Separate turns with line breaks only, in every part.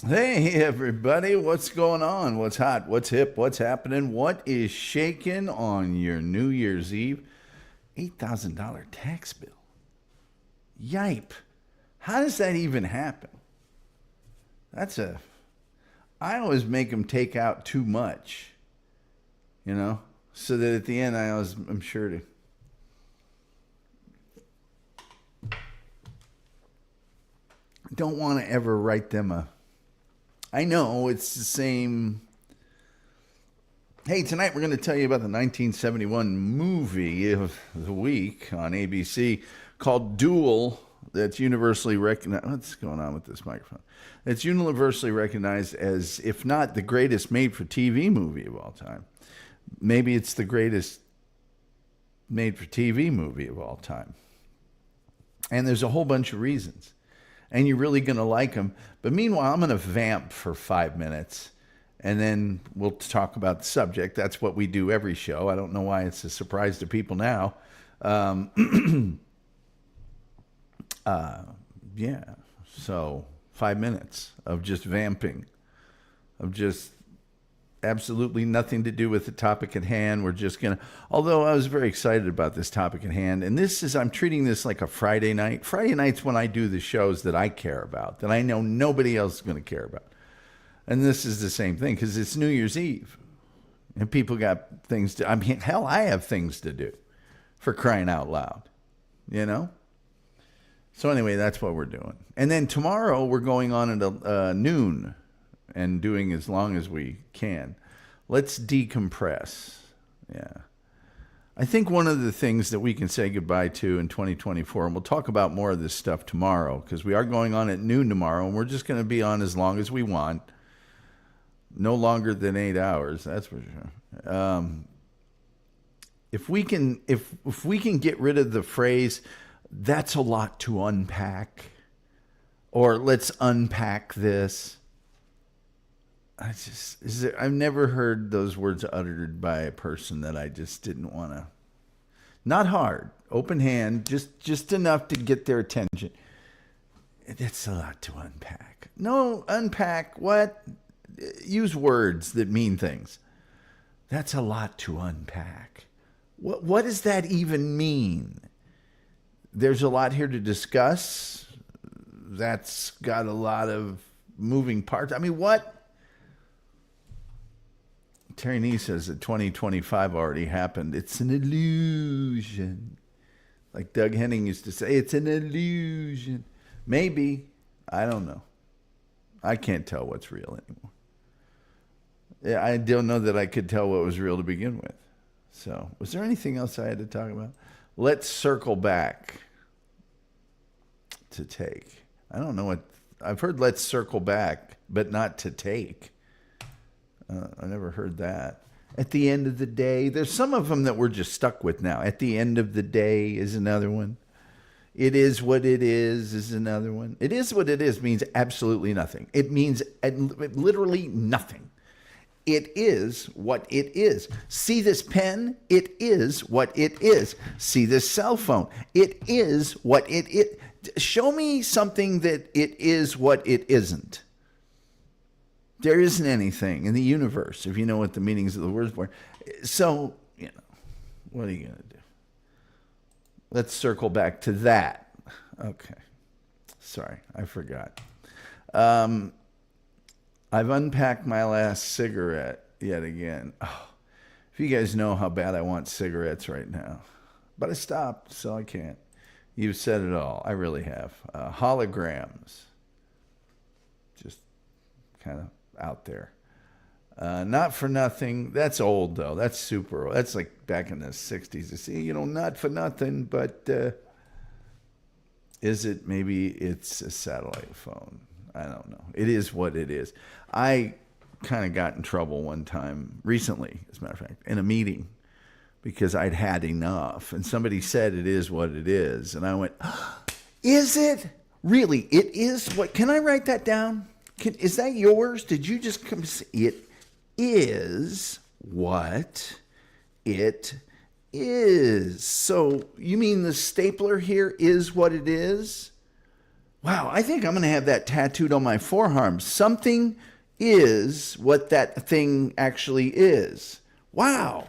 Hey, everybody, what's going on? What's hot? What's hip? What's happening? What is shaking on your New Year's Eve? $8,000 tax bill. Yipe. How does that even happen? That's a. I always make them take out too much, so that at the end I'm sure to. Don't want to ever write them a. I know it's the same. Hey, tonight we're going to tell you about the 1971 movie of the week on ABC called Duel. That's universally recognized. What's going on with this microphone? It's universally recognized as, if not the greatest made-for-TV movie of all time, maybe it's the greatest made-for-TV movie of all time. And there's a whole bunch of reasons. And you're really going to like them. But meanwhile, I'm going to vamp for 5 minutes, and then we'll talk about the subject. That's what we do every show. I don't know why it's a surprise to people now. Yeah, so 5 minutes of just vamping, of just absolutely nothing to do with the topic at hand. We're just going to, although I was very excited about this topic at hand, and I'm treating this like a Friday night. Friday night's when I do the shows that I care about, that I know nobody else is going to care about. And this is the same thing, because it's New Year's Eve, and people got things to, hell, I have things to do, for crying out loud, So anyway, that's what we're doing. And then tomorrow we're going on at noon and doing as long as we can. Let's decompress. Yeah. I think one of the things that we can say goodbye to in 2024, and we'll talk about more of this stuff tomorrow, because we are going on at noon tomorrow, and we're just going to be on as long as we want. No longer than 8 hours, that's for sure. If we can get rid of the phrase, "That's a lot to unpack," or "Let's unpack this." I've never heard those words uttered by a person that I just didn't want to. Not hard, open hand, just enough to get their attention. That's a lot to unpack. No, unpack what? Use words that mean things. That's a lot to unpack. What does that even mean? There's a lot here to discuss. That's got a lot of moving parts. I mean, what? Terry Nee says that 2025 already happened. It's an illusion. Like Doug Henning used to say, it's an illusion. Maybe. I don't know. I can't tell what's real anymore. I don't know that I could tell what was real to begin with. So, was there anything else I had to talk about? Let's circle back to take. I don't know what. I've heard let's circle back, but not to take. I never heard that. At the end of the day, there's some of them that we're just stuck with now. At the end of the day is another one. It is what it is another one. It is what it is means absolutely nothing. It means literally nothing. It is what it is. See this pen? It is what it is. See this cell phone? It is what it is. Show me something that it is what it isn't. There isn't anything in the universe, if you know what the meanings of the words were. So, what are you going to do? Let's circle back to that. Okay. Sorry, I forgot. I've unpacked my last cigarette yet again. Oh, if you guys know how bad I want cigarettes right now. But I stopped, so I can't. You've said it all. I really have. Holograms. Just kind of out there. Not for nothing. That's old, though. That's super old. That's like back in the 60s. See, not for nothing, but is it? Maybe it's a satellite phone. I don't know. It is what it is. I kind of got in trouble one time recently, as a matter of fact, in a meeting because I'd had enough. And somebody said it is what it is. And I went, is it? Really? It is what? Can I write that down? Is that yours? Did you just come say it is what it is? So you mean the stapler here is what it is? Wow, I think I'm going to have that tattooed on my forearm. Something is what that thing actually is. Wow.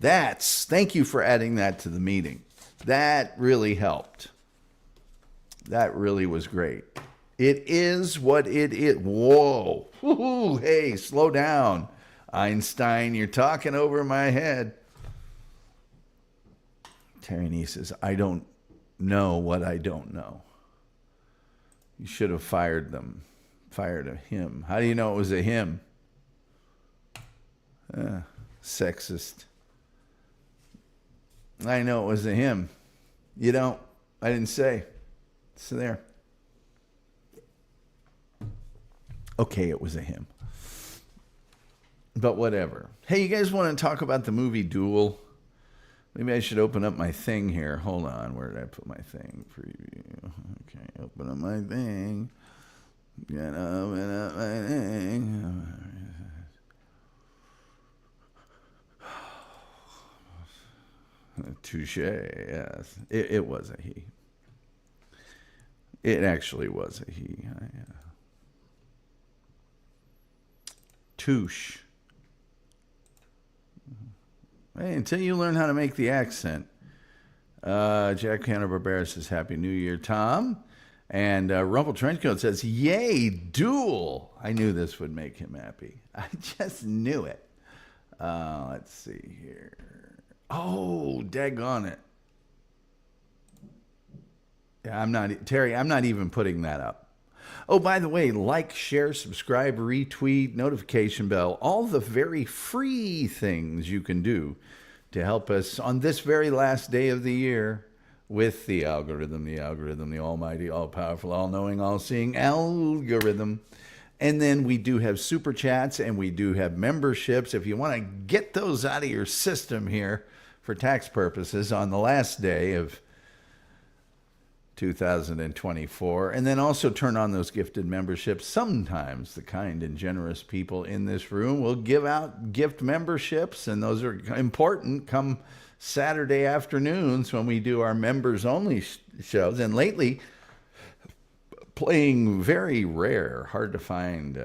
Thank you for adding that to the meeting. That really helped. That really was great. It is what it is. Whoa. Woo-hoo. Hey, slow down. Einstein, you're talking over my head. Terry Nee says, I don't know what I don't know. You should have fired them. Fired him. How do you know it was a him? Sexist. I know it was a him. You don't. I didn't say. It's there. Okay, it was a him. But whatever. Hey, you guys want to talk about the movie Duel? Maybe I should open up my thing here. Hold on. Where did I put my thing? Preview. Okay, open up my thing. Open up my thing. Touche. Yes. It was a he. It actually was a he. Touche. Hey, until you learn how to make the accent. Jack Hanna-Barbera says, Happy New Year, Tom. And Rumple Trenchcoat says, yay, Duel. I knew this would make him happy. I just knew it. Let's see here. Oh, daggone it. Yeah, Terry, I'm not even putting that up. Oh, by the way, like, share, subscribe, retweet, notification bell, all the very free things you can do to help us on this very last day of the year with the algorithm, the almighty, all-powerful, all-knowing, all-seeing algorithm. And then we do have super chats and we do have memberships. If you want to get those out of your system here for tax purposes on the last day of 2024, and then also turn on those gifted memberships. Sometimes the kind and generous people in this room will give out gift memberships, and those are important come Saturday afternoons when we do our members only shows. And lately, playing very rare, hard to find,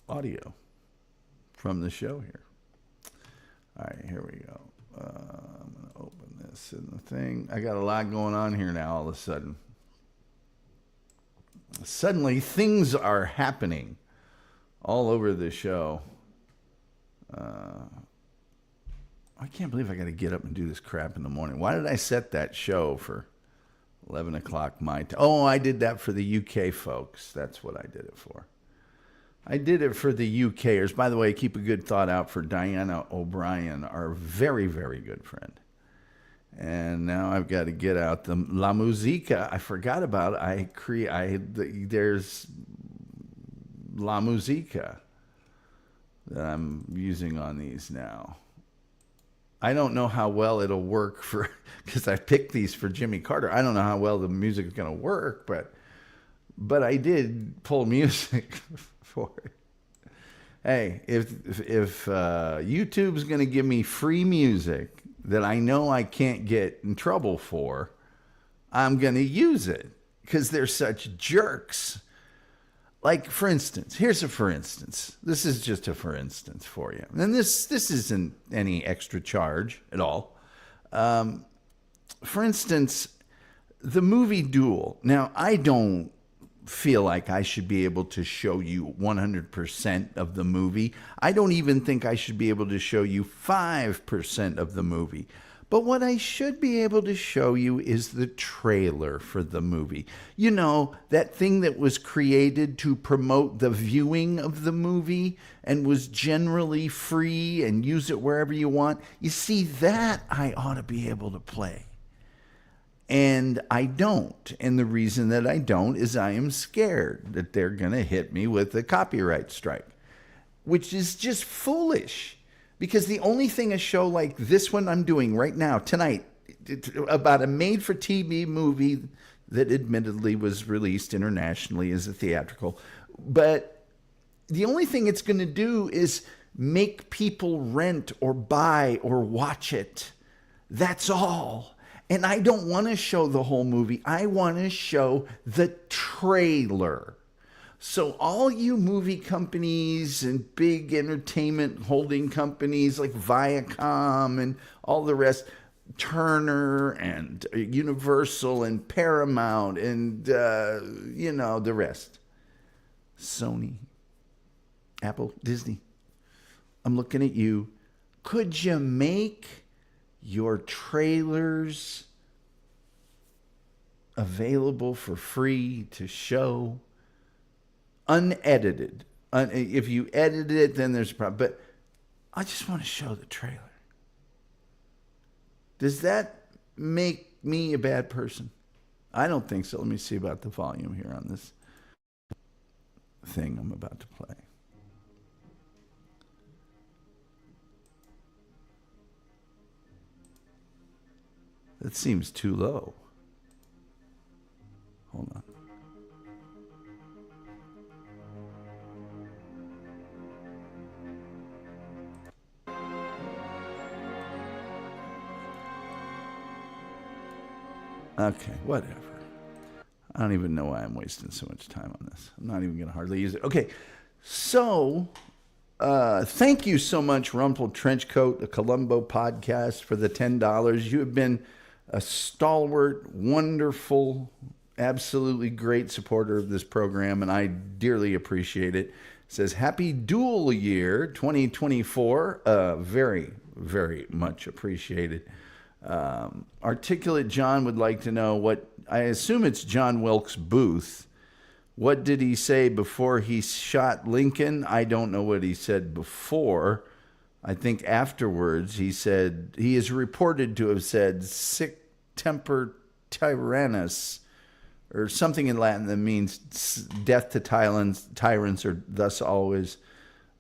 audio from the show here. All right, here we go. I'm going to open this in the thing. I got a lot going on here now all of a sudden. Suddenly, things are happening all over the show. I can't believe I got to get up and do this crap in the morning. Why did I set that show for 11 o'clock my time? Oh, I did that for the UK folks. That's what I did it for. I did it for the UKers. By the way, keep a good thought out for Diana O'Brien, our very, very good friend. And now I've got to get out the La Musica. I forgot about it. There's La Musica that I'm using on these now. I don't know how well it'll work because I picked these for Jimmy Carter. I don't know how well the music is going to work, but I did pull music for it. Hey, if YouTube's going to give me free music that I know I can't get in trouble for, I'm going to use it because they're such jerks. Like, for instance, here's a for instance. This is just a for instance for you. And this isn't any extra charge at all. For instance, the movie Duel. Now, I don't feel like I should be able to show you 100% of the movie. I don't even think I should be able to show you 5% of the movie. But what I should be able to show you is the trailer for the movie. You know, that thing that was created to promote the viewing of the movie and was generally free and use it wherever you want. You see, that I ought to be able to play. And I don't. And the reason that I don't is I am scared that they're going to hit me with a copyright strike, which is just foolish. Because the only thing a show like this one I'm doing right now, tonight, about a made-for-TV movie that admittedly was released internationally as a theatrical, but the only thing it's going to do is make people rent or buy or watch it. That's all. And I don't want to show the whole movie. I want to show the trailer. So all you movie companies and big entertainment holding companies like Viacom and all the rest, Turner and Universal and Paramount and, the rest. Sony, Apple, Disney. I'm looking at you. Could you make your trailers available for free to show? Unedited. If you edit it, then there's a problem. But I just want to show the trailer. Does that make me a bad person? I don't think so. Let me see about the volume here on this thing I'm about to play. That seems too low. Hold on. Okay, whatever. I don't even know why I'm wasting so much time on this. I'm not even going to hardly use it. Okay, so thank you so much, Rumpled Trenchcoat, the Columbo podcast, for the $10. You have been a stalwart, wonderful, absolutely great supporter of this program, and I dearly appreciate it. It says, Happy Duel Year 2024. Very, very much appreciated. Articulate John would like to know what, I assume it's John Wilkes Booth. What did he say before he shot Lincoln? I don't know what he said before. I think afterwards he said, he is reported to have said, sic temper tyrannus, or something in Latin that means death to tyrants, or thus always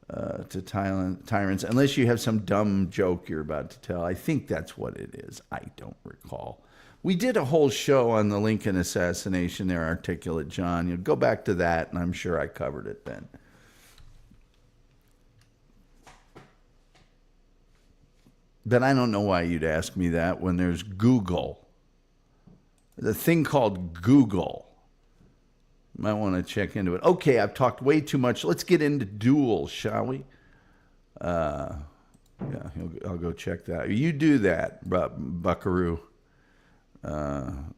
to tyrants, unless you have some dumb joke you're about to tell. I think that's what it is. I don't recall. We did a whole show on the Lincoln assassination there, Articulate John. You go back to that, and I'm sure I covered it then. But I don't know why you'd ask me that when there's Google. The thing called Google. Might want to check into it. Okay, I've talked way too much. Let's get into Duel, shall we? Yeah, I'll go check that. You do that, Buckaroo.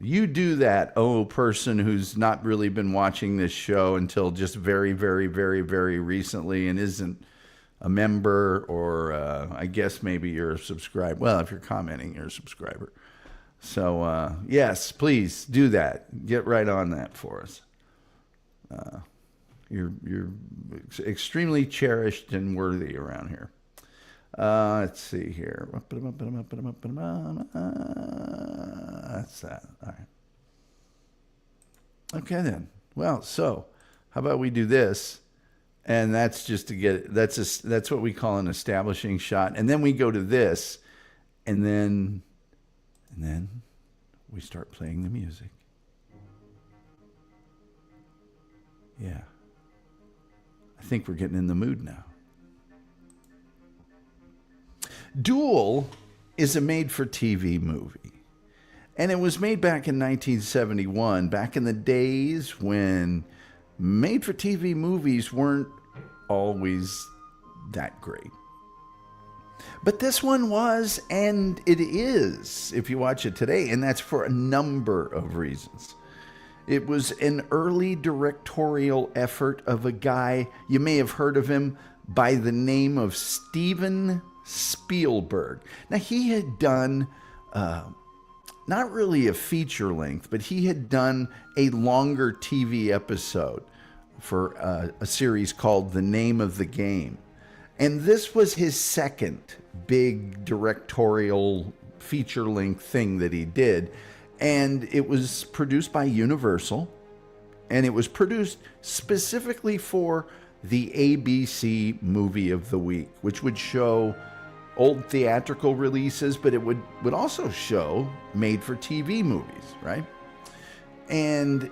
You do that, person who's not really been watching this show until just very, very, very, very recently and isn't a member, or I guess maybe you're a subscriber. Well, if you're commenting, you're a subscriber. So, yes, please do that. Get right on that for us. You're extremely cherished and worthy around here. Let's see here. That's that. All right. Okay then. Well, so how about we do this? And that's just to get that's what we call an establishing shot. And then we go to this, and then we start playing the music. Yeah. I think we're getting in the mood now. Duel is a made-for-TV movie. And it was made back in 1971, back in the days when made-for-TV movies weren't always that great. But this one was, and it is, if you watch it today, and that's for a number of reasons. It was an early directorial effort of a guy, you may have heard of him, by the name of Steven Spielberg. Now, he had done, not really a feature length, but he had done a longer TV episode for a series called The Name of the Game. And this was his second big directorial feature-length thing that he did. And it was produced by Universal. And it was produced specifically for the ABC Movie of the Week, which would show old theatrical releases, but it would also show made-for-TV movies, right? And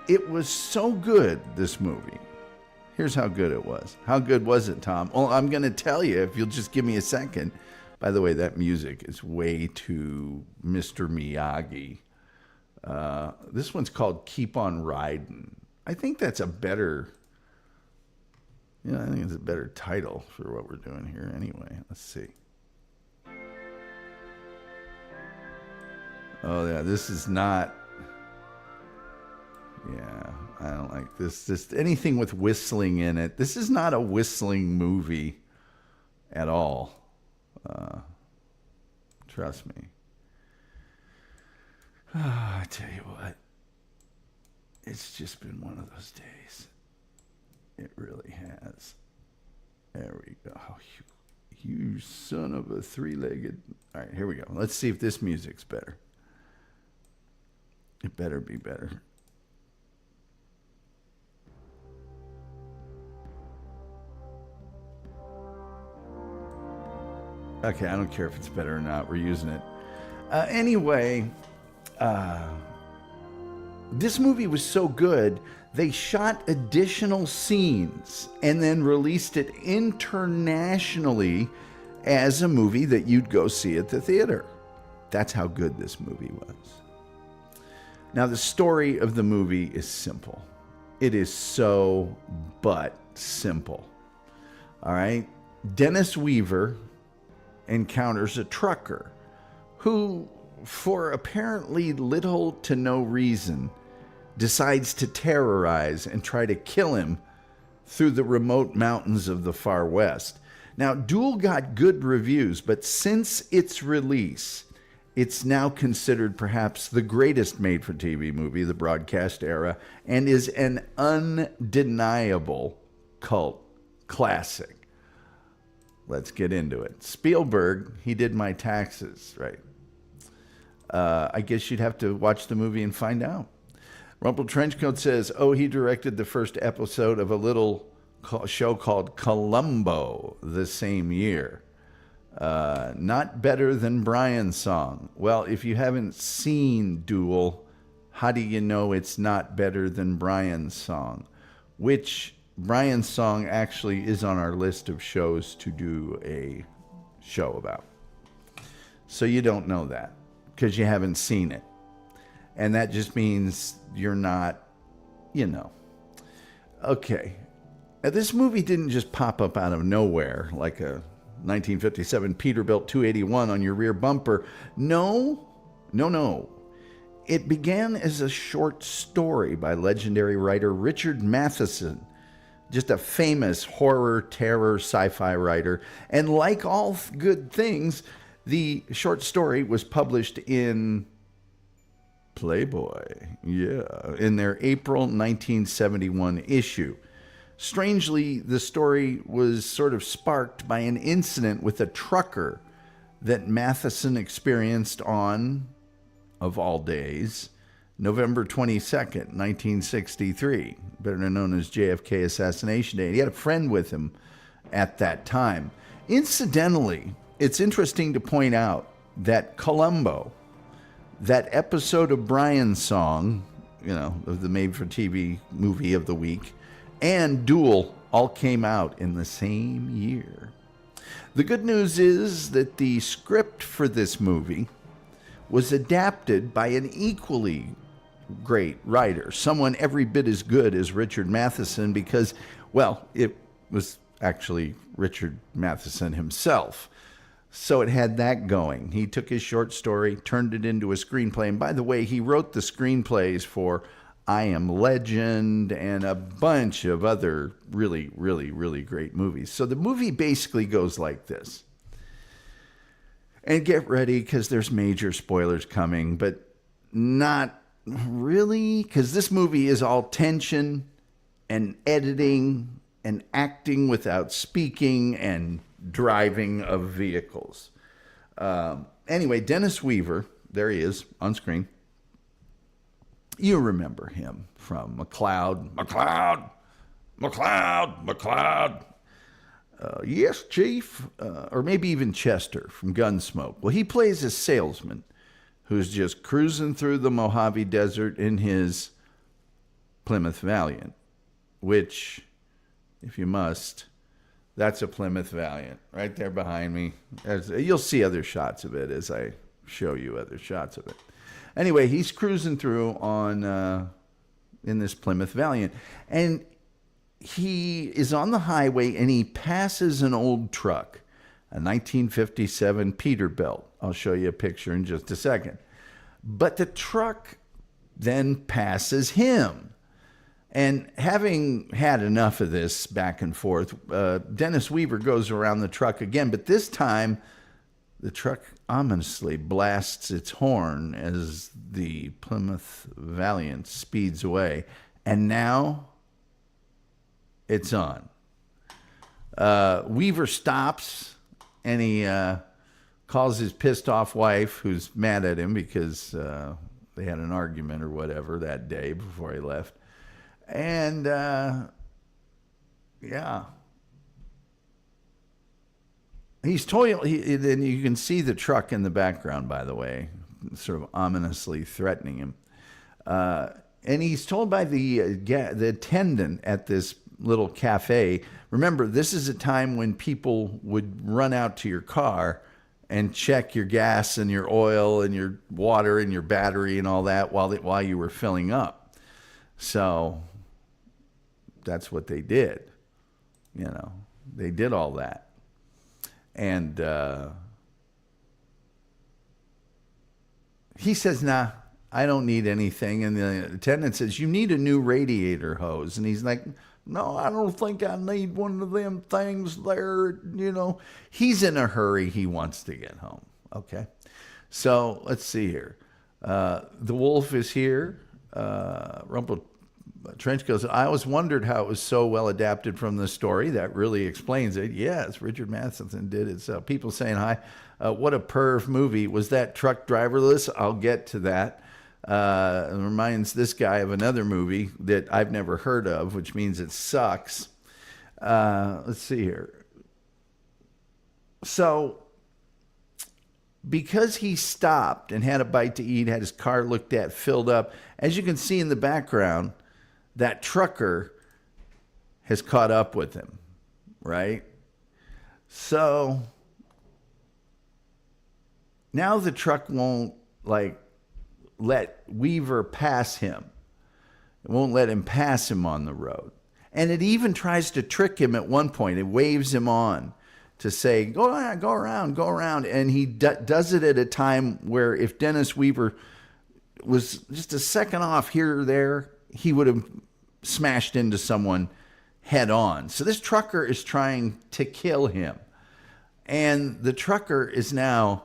it was so good, this movie. Here's how good it was. How good was it, Tom? Well, I'm going to tell you if you'll just give me a second. By the way, that music is way too Mr. Miyagi. This one's called Keep on Riding. I think that's a better, I think it's a better title for what we're doing here anyway. Let's see. Oh, yeah, this is not, yeah, I don't like this. Just anything with whistling in it. This is not a whistling movie at all. Trust me. I tell you what, it's just been one of those days. It really has. There we go. Oh, you son of a three-legged. All right, here we go. Let's see if this music's better. It better be better. Okay, I don't care if it's better or not. We're using it. Anyway, this movie was so good, they shot additional scenes and then released it internationally as a movie that you'd go see at the theater. That's how good this movie was. Now, the story of the movie is simple. It is so but simple. All right? Dennis Weaver encounters a trucker who, for apparently little to no reason, decides to terrorize and try to kill him through the remote mountains of the far west. Now, Duel got good reviews, but since its release, it's now considered perhaps the greatest made-for-TV movie of the broadcast era and is an undeniable cult classic. Let's get into it. Spielberg, he did my taxes, right? I guess you'd have to watch the movie and find out. Rumpled Trenchcoat says, he directed the first episode of a little show called Columbo the same year. Not better than Brian's song. Well, if you haven't seen Duel, how do you know it's not better than Brian's song? Which Brian's song actually is on our list of shows to do a show about. So you don't know that because you haven't seen it. And that just means you're not, Okay. Now, this movie didn't just pop up out of nowhere like a 1957 Peterbilt 281 on your rear bumper. No. It began as a short story by legendary writer Richard Matheson, just a famous horror, terror, sci-fi writer. And like all good things, the short story was published in Playboy, in their April 1971 issue. Strangely, the story was sort of sparked by an incident with a trucker that Matheson experienced on, of all days, November 22nd, 1963, better known as JFK Assassination Day. And he had a friend with him at that time. Incidentally, it's interesting to point out that Columbo, that episode of Brian's song, of the made-for-TV movie of the week, and Duel all came out in the same year. The good news is that the script for this movie was adapted by an equally great writer, someone every bit as good as Richard Matheson, because, it was actually Richard Matheson himself. So it had that going. He took his short story, turned it into a screenplay. And by the way, he wrote the screenplays for I Am Legend and a bunch of other really, really, really great movies. So the movie basically goes like this. And get ready, because there's major spoilers coming, but not really, because this movie is all tension and editing and acting without speaking and driving of vehicles. Anyway, Dennis Weaver, there he is on screen. You remember him from McCloud. Yes, Chief. Or maybe even Chester from Gunsmoke. Well, he plays a salesman who's just cruising through the Mojave Desert in his Plymouth Valiant, which, if you must, That's a Plymouth Valiant right there behind me. You'll see other shots of it as I show you other shots of it. Anyway, he's cruising through in this Plymouth Valiant, and he is on the highway, and he passes an old truck, a 1957 Peterbilt. I'll show you a picture in just a second. But the truck then passes him. And having had enough of this back and forth, Dennis Weaver goes around the truck again, but this time the truck ominously blasts its horn as the Plymouth Valiant speeds away. And now it's on. Weaver stops, and he calls his pissed off wife, who's mad at him because they had an argument or whatever that day before he left. And, yeah. He's told, then you can see the truck in the background, by the way, sort of ominously threatening him. And he's told by the attendant at this little cafe, remember, this is a time when people would run out to your car and check your gas and your oil and your water and your battery and all that while you were filling up. So that's what they did. You know, they did all that. And he says, nah, I don't need anything. And the attendant says, you need a new radiator hose. And he's like, no, I don't think I need one of them things there. You know, he's in a hurry. He wants to get home. Okay. So let's see here. The wolf is here. Trench goes, I always wondered how it was so well adapted from the story. That really explains it. Yes, Richard Matheson did it. So people saying hi. What a perv movie. Was that truck driverless? I'll get to that. It reminds this guy of another movie that I've never heard of, which means it sucks. Let's see here. So because he stopped and had a bite to eat, had his car looked at, filled up, as you can see in the background, that trucker has caught up with him, right? So now the truck won't let Weaver pass him. It won't let him pass him on the road. And it even tries to trick him at one point. It waves him on to say, go around. And he does it at a time where if Dennis Weaver was just a second off here or there, he would have smashed into someone head on. So this trucker is trying to kill him. And the trucker is now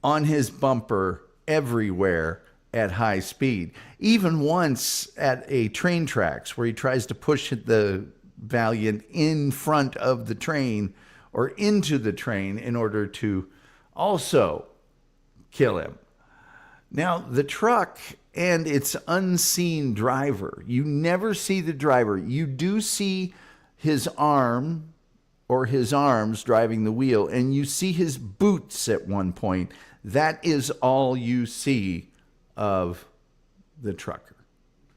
on his bumper everywhere at high speed. Even once at a train tracks where he tries to push the Valiant in front of the train or into the train in order to also kill him. Now, the truck and its unseen driver, you never see the driver. You do see his arm or his arms driving the wheel, and you see his boots at one point. That is all you see of the trucker.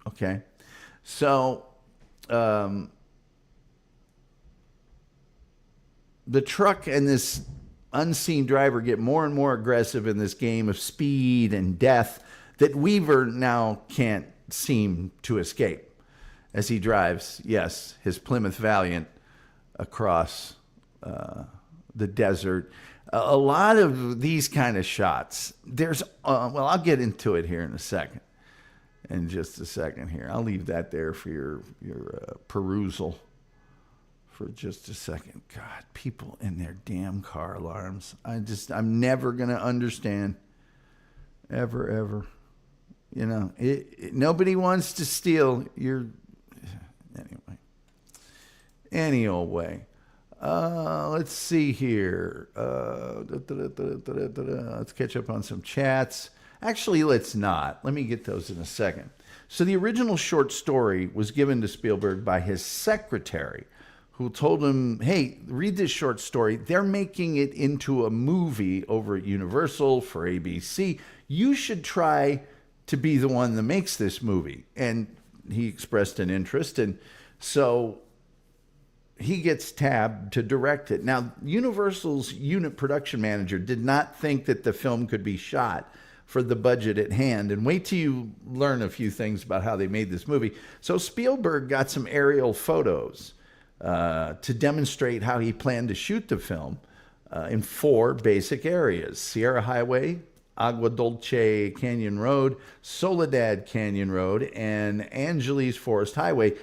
Okay? So, the truck and this unseen driver get more and more aggressive in this game of speed and death that Weaver now can't seem to escape as he drives, yes, his Plymouth Valiant across the desert. A lot of these kind of shots, there's, well, I'll get into it here in a second. In just a second here. I'll leave that there for your perusal for just a second. God, people and their damn car alarms. I'm never going to understand. Ever. You know, nobody wants to steal your, anyway. Any old way. Let's see here. Let's catch up on some chats. Actually, let's not. Let me get those in a second. So the original short story was given to Spielberg by his secretary, who told him, hey, read this short story. They're making it into a movie over at Universal for ABC. You should try to be the one that makes this movie. And he expressed an interest. And so he gets tabbed to direct it. Now, Universal's unit production manager did not think that the film could be shot for the budget at hand. And wait till you learn a few things about how they made this movie. So Spielberg got some aerial photos to demonstrate how he planned to shoot the film in 4 basic areas: Sierra Highway, Agua Dulce Canyon Road, Soledad Canyon Road, and Angeles Forest Highway,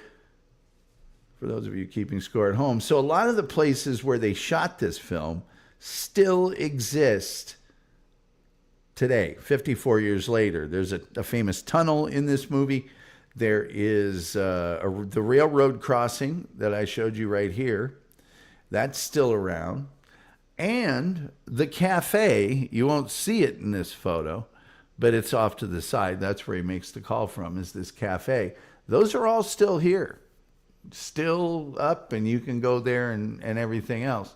for those of you keeping score at home. So a lot of the places where they shot this film still exist today, 54 years later. There's a famous tunnel in this movie. There is the railroad crossing that I showed you right here. That's still around. And the cafe, you won't see it in this photo, but it's off to the side. That's where he makes the call from, is this cafe. Those are all still here, still up, and you can go there and everything else.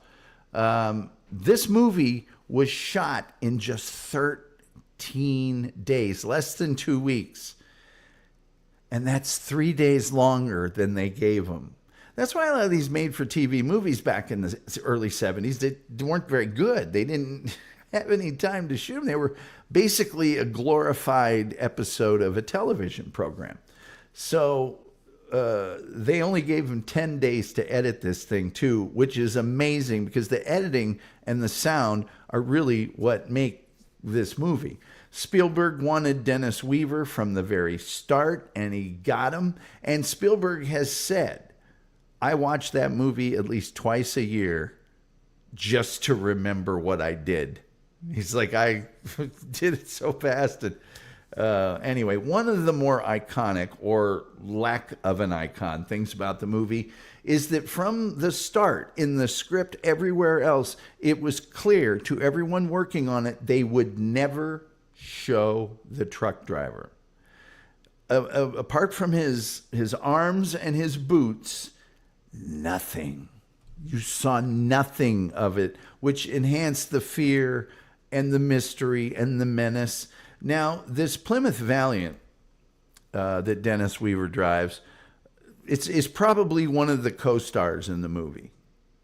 This movie was shot in just 13 days, less than 2 weeks. And that's 3 days longer than they gave him. That's why a lot of these made-for-TV movies back in the early 70s, they weren't very good. They didn't have any time to shoot them. They were basically a glorified episode of a television program. So they only gave him 10 days to edit this thing too, which is amazing because the editing and the sound are really what make this movie. Spielberg wanted Dennis Weaver from the very start, and he got him. And Spielberg has said, I watch that movie at least twice a year just to remember what I did. He's like, I did it so fast. And anyway, one of the more iconic, or lack of an icon, things about the movie is that from the start, in the script, everywhere else, it was clear to everyone working on it, they would never show the truck driver. Apart from his arms and his boots, nothing. You saw nothing of it, which enhanced the fear and the mystery and the menace. Now, this Plymouth Valiant that Dennis Weaver drives, it's probably one of the co-stars in the movie.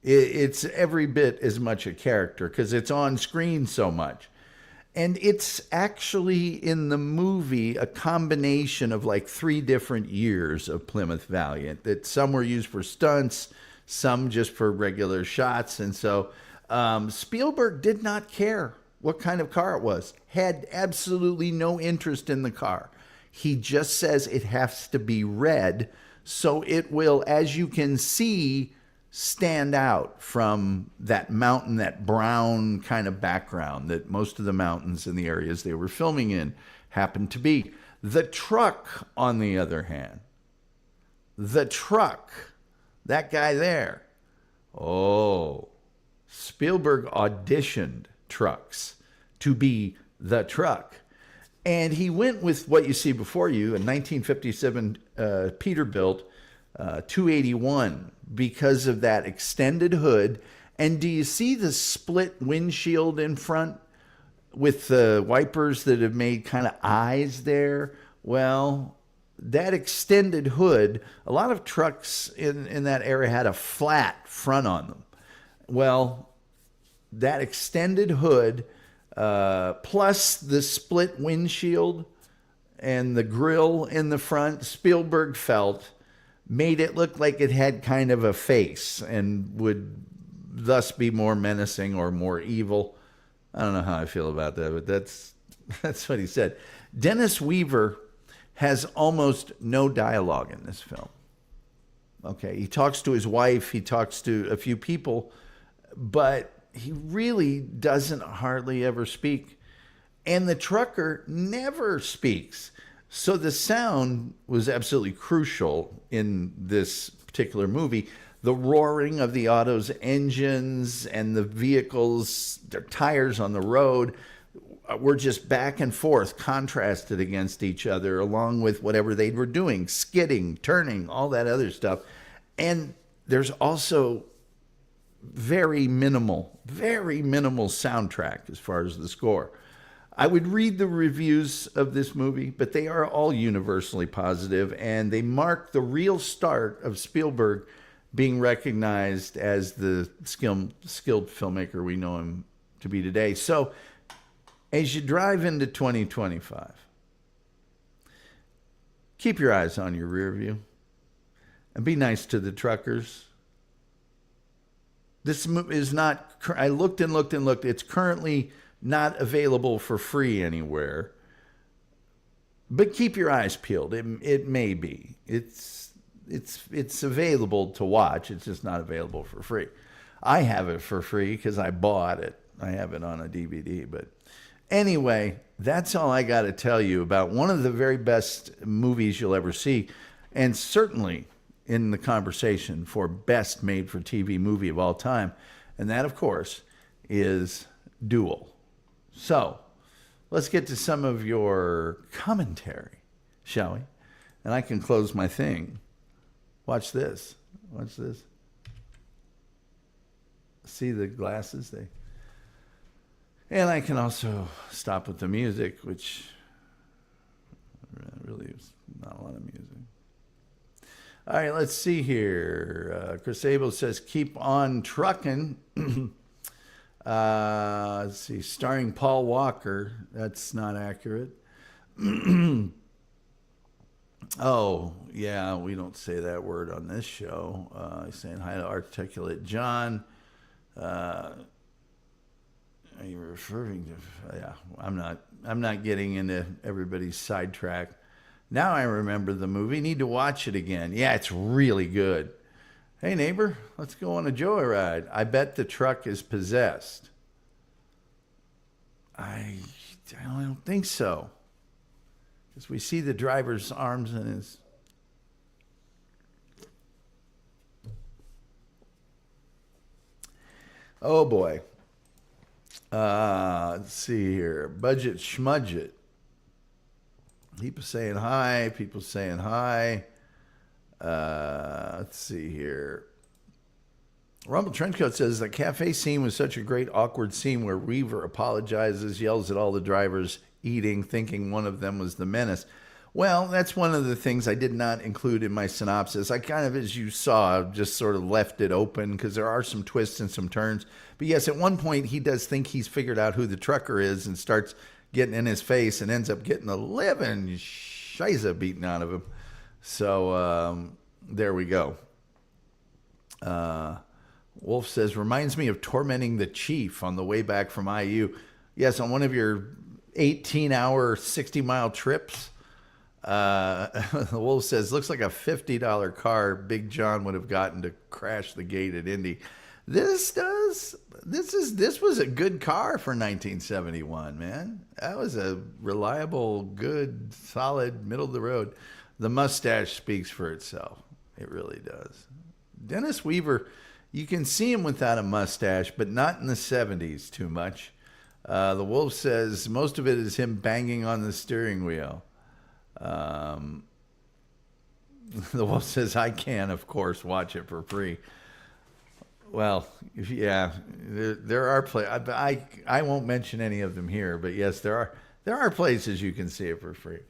It's every bit as much a character because it's on screen so much. And it's actually in the movie a combination of like 3 different years of Plymouth Valiant, that some were used for stunts, some just for regular shots. And so Spielberg did not care what kind of car it was, had absolutely no interest in the car. He just says it has to be red so it will, as you can see, stand out from that mountain, that brown kind of background that most of the mountains in the areas they were filming in happened to be. The truck, on the other hand, that guy there, Spielberg auditioned trucks to be the truck. And he went with what you see before you, a 1957 Peterbilt 281, because of that extended hood. And do you see the split windshield in front with the wipers that have made kind of eyes there? Well, that extended hood, a lot of trucks in that area had a flat front on them. Well, that extended hood, plus the split windshield and the grill in the front, Spielberg felt made it look like it had kind of a face and would thus be more menacing or more evil. I don't know how I feel about that, but that's what he said. Dennis Weaver has almost no dialogue in this film. Okay, he talks to his wife, he talks to a few people, but he really doesn't hardly ever speak. And the trucker never speaks. So the sound was absolutely crucial in this particular movie. The roaring of the auto's engines and the vehicles, their tires on the road, were just back and forth, contrasted against each other, along with whatever they were doing, skidding, turning, all that other stuff. And there's also very minimal soundtrack as far as the score. I would read the reviews of this movie, but they are all universally positive, and they mark the real start of Spielberg being recognized as the skilled filmmaker we know him to be today. So as you drive into 2025, keep your eyes on your rear view and be nice to the truckers. This is not, I looked and looked and looked. It's currently not available for free anywhere. But keep your eyes peeled. It may be. It's available to watch. It's just not available for free. I have it for free because I bought it. I have it on a DVD. But anyway, that's all I got to tell you about one of the very best movies you'll ever see, and certainly in the conversation for best made-for-TV movie of all time. And that, of course, is Duel. So let's get to some of your commentary, shall we? And I can close my thing. Watch this. Watch this. See the glasses? And I can also stop with the music, which really is not a lot of music. All right, let's see here. Chris Abel says, keep on trucking. Let's see, starring Paul Walker. That's not accurate. Oh, yeah, we don't say that word on this show. He's saying hi to Articulate John. Are you referring to? Yeah, I'm not getting into everybody's sidetrack. Now I remember the movie. Need to watch it again. Yeah, it's really good. Hey, neighbor, let's go on a joyride. I bet the truck is possessed. I don't think so. Because we see the driver's arms and his... Oh, boy. Let's see here. Budget Schmudget. People saying hi. People saying hi. Let's see here. Rumble Trenchcoat says the cafe scene was such a great awkward scene where Weaver apologizes, yells at all the drivers eating, thinking one of them was the menace. Well, that's one of the things I did not include in my synopsis. I kind of, as you saw, just sort of left it open because there are some twists and some turns. But yes, at one point he does think he's figured out who the trucker is and starts getting in his face and ends up getting the living shiza beaten out of him. So there we go. Wolf says, reminds me of tormenting the chief on the way back from IU. Yes, on one of your 18-hour, 60-mile trips. The Wolf says, looks like a $50 car Big John would have gotten to crash the gate at Indy. This was a good car for 1971, man. That was a reliable, good, solid, middle of the road. The mustache speaks for itself. It really does. Dennis Weaver, you can see him without a mustache, but not in the 70s too much. The Wolf says most of it is him banging on the steering wheel. The Wolf says, I can, of course, watch it for free. Well, yeah, there are places. I won't mention any of them here, but yes, there are places you can see it for free.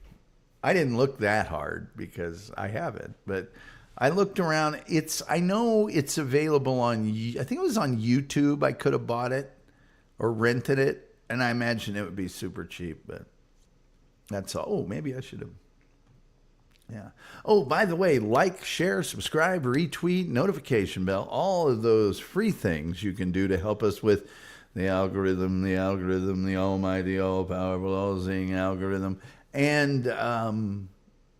I didn't look that hard because I haven't, but I looked around. I know it's available on, I think it was on YouTube. I could have bought it or rented it, and I imagine it would be super cheap, but that's all. Oh, maybe I should have. Yeah. Oh, by the way, like, share, subscribe, retweet, notification bell, all of those free things you can do to help us with the algorithm, the almighty, all-powerful, all-seeing algorithm. And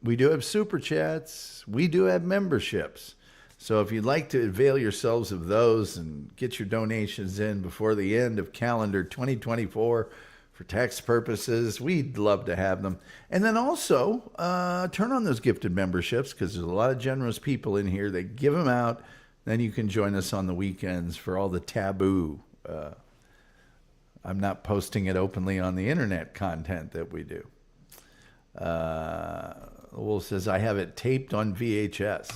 we do have super chats. We do have memberships. So if you'd like to avail yourselves of those and get your donations in before the end of calendar 2024, for tax purposes, we'd love to have them. And then also, turn on those gifted memberships because there's a lot of generous people in here that give them out. Then you can join us on the weekends for all the taboo. I'm not posting it openly on the internet content that we do. Wolf says, I have it taped on VHS.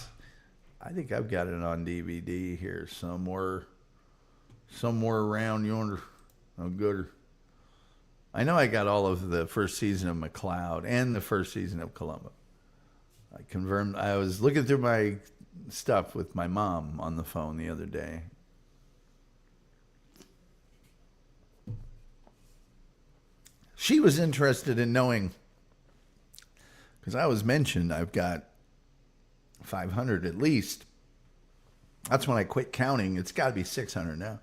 I think I've got it on DVD here somewhere around yonder. Oh, good. I know I got all of the first season of McCloud and the first season of Columbo. I was looking through my stuff with my mom on the phone the other day. She was interested in knowing, because I was mentioned I've got 500 at least. That's when I quit counting. It's got to be 600 now.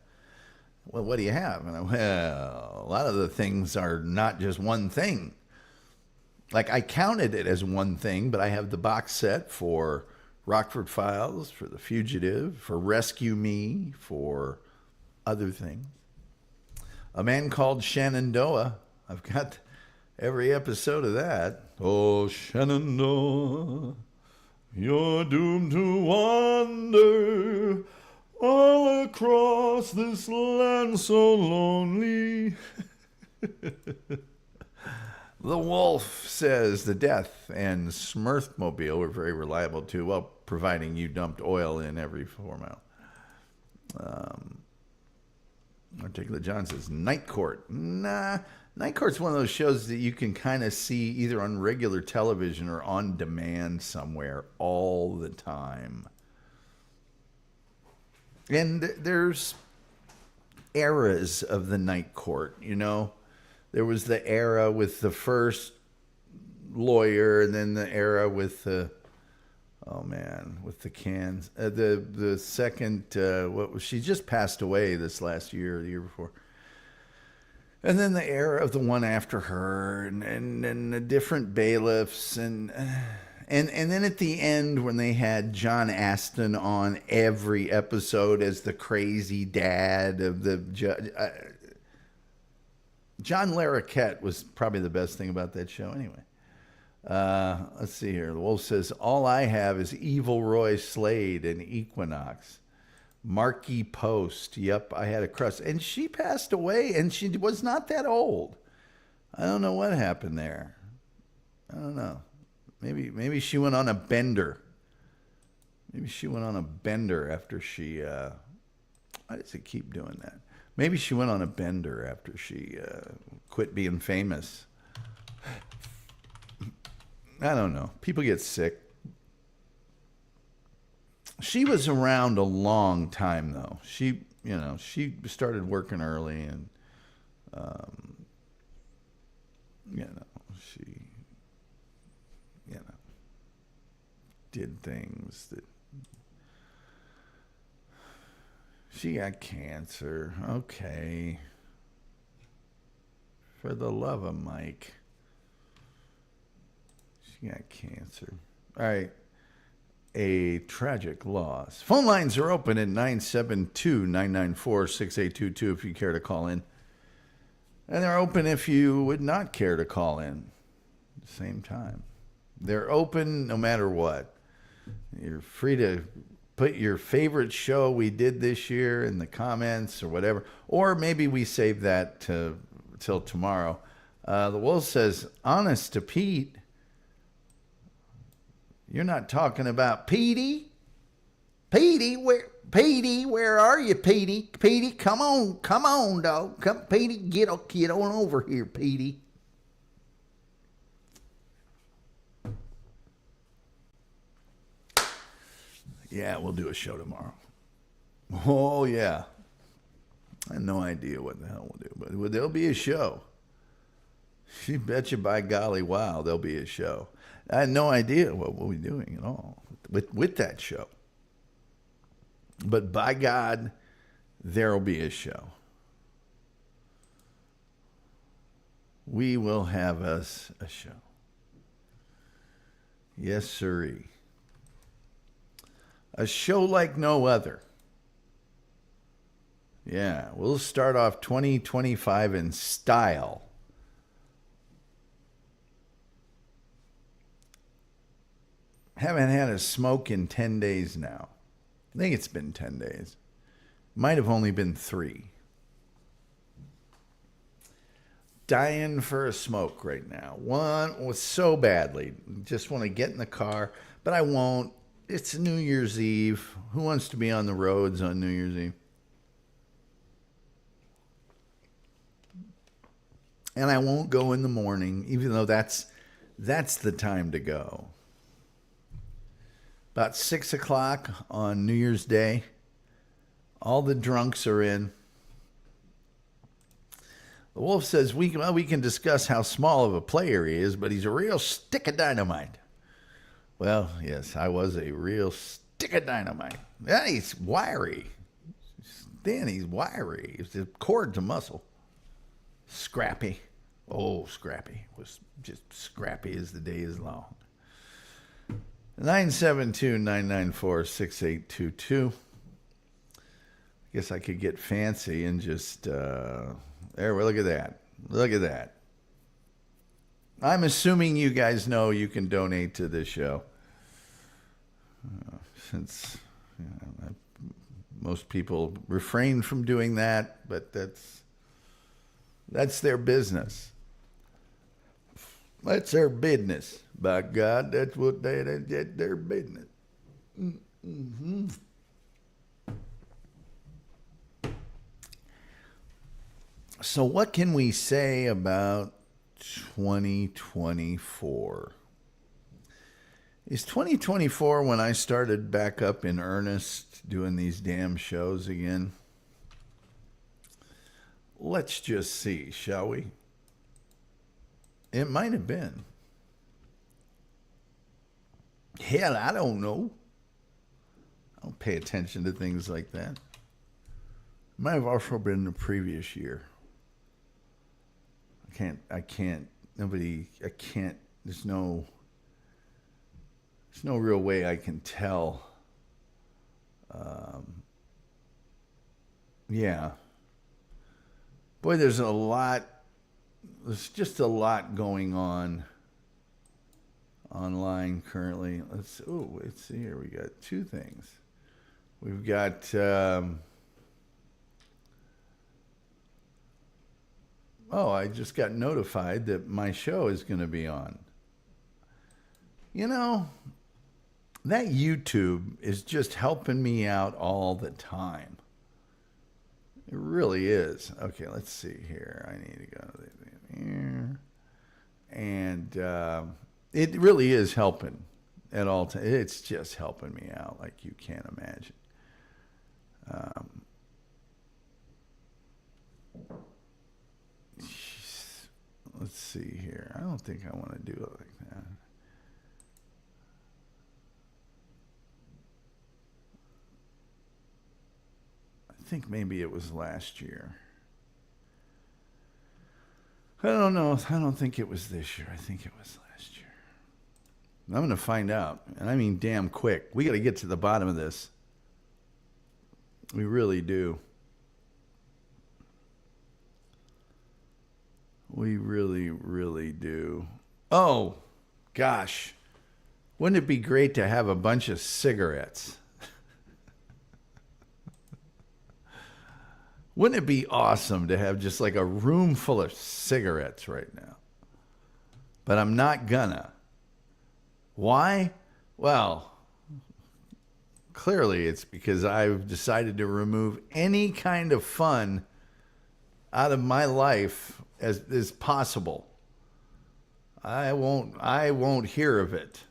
Well, what do you have? And a lot of the things are not just one thing. Like, I counted it as one thing, but I have the box set for Rockford Files, for The Fugitive, for Rescue Me, for other things. A Man Called Shenandoah. I've got every episode of that. Oh, Shenandoah, you're doomed to wander all across this land so lonely. The Wolf says the Death and Smurfmobile were very reliable too, well, providing you dumped oil in every 4 mile. Articulate John says Night Court. Nah, Night Court's one of those shows that you can kind of see either on regular television or on demand somewhere all the time. And there's eras of the Night Court, you know. There was the era with the first lawyer, and then the era with the, with the cans. The second, she just passed away this last year, or the year before. And then the era of the one after her, and the different bailiffs, and then at the end when they had John Aston on every episode as the crazy dad of the judge. John Larroquette was probably the best thing about that show anyway. Let's see here. The Wolf says, all I have is Evil Roy Slade and Equinox. Marky Post. Yep, I had a crush. And she passed away, and she was not that old. I don't know what happened there. I don't know. Maybe she went on a bender. Maybe she went on a bender after she... why does it keep doing that? Maybe she went on a bender after she quit being famous. I don't know. People get sick. She was around a long time, though. She started working early, and she did things that. She got cancer. Okay. For the love of Mike. She got cancer. All right. A tragic loss. Phone lines are open at 972-994-6822 if you care to call in. And they're open if you would not care to call in at the same time. They're open no matter what. You're free to put your favorite show we did this year in the comments or whatever. Or maybe we save that till tomorrow. The Wolf says, honest to Pete, you're not talking about Petey? Petey, where are you, Petey? Petey, come on, dog. Come, Petey, get on over here, Petey. Yeah, we'll do a show tomorrow. Oh, yeah. I have no idea what the hell we'll do, but there'll be a show. You betcha by golly, wow, there'll be a show. I had no idea what we'll be doing at all with that show. But by God, there'll be a show. We will have us a show. Yes, sirree. A show like no other. Yeah, we'll start off 2025 in style. Haven't had a smoke in 10 days now. I think it's been 10 days. Might have only been 3. Dying for a smoke right now. One was so badly. Just want to get in the car, but I won't. It's New Year's Eve. Who wants to be on the roads on New Year's Eve? And I won't go in the morning, even though that's the time to go. About 6 o'clock on New Year's Day. All the drunks are in. The wolf says, we can discuss how small of a player he is, but he's a real stick of dynamite. Well, yes, I was a real stick of dynamite. Yeah, he's wiry. Then he's wiry. He's a cord to muscle. Scrappy. Oh, scrappy. Was just scrappy as the day is long. 972-994-6822. I guess I could get fancy and just, there, well, look at that. Look at that. I'm assuming you guys know you can donate to this show. Since most people refrain from doing that, but that's their business. That's their business. By God, that's what that's their business. Mm-hmm. So what can we say about 2024? Is 2024 when I started back up in earnest doing these damn shows again? Let's just see, shall we? It might have been. Hell, I don't know. I don't pay attention to things like that. It might have also been the previous year. I can't, there's no real way I can tell. Yeah. Boy, there's just a lot going on online currently. Let's see here. We got two things. We've got, I just got notified that my show is going to be on. You know, that YouTube is just helping me out all the time. It really is. Okay, let's see here. I need to go here. And it really is helping at all times. It's just helping me out like you can't imagine. Let's see here. I don't think I want to do it like that. I think maybe it was last year. I don't know. I don't think it was this year. I think it was last year. I'm going to find out. And I mean damn quick. We got to get to the bottom of this. We really do. We really, really do. Oh, gosh. Wouldn't it be great to have a bunch of cigarettes? Wouldn't it be awesome to have just like a room full of cigarettes right now? But I'm not gonna. Why? Well, clearly it's because I've decided to remove any kind of fun out of my life as possible. I won't hear of it.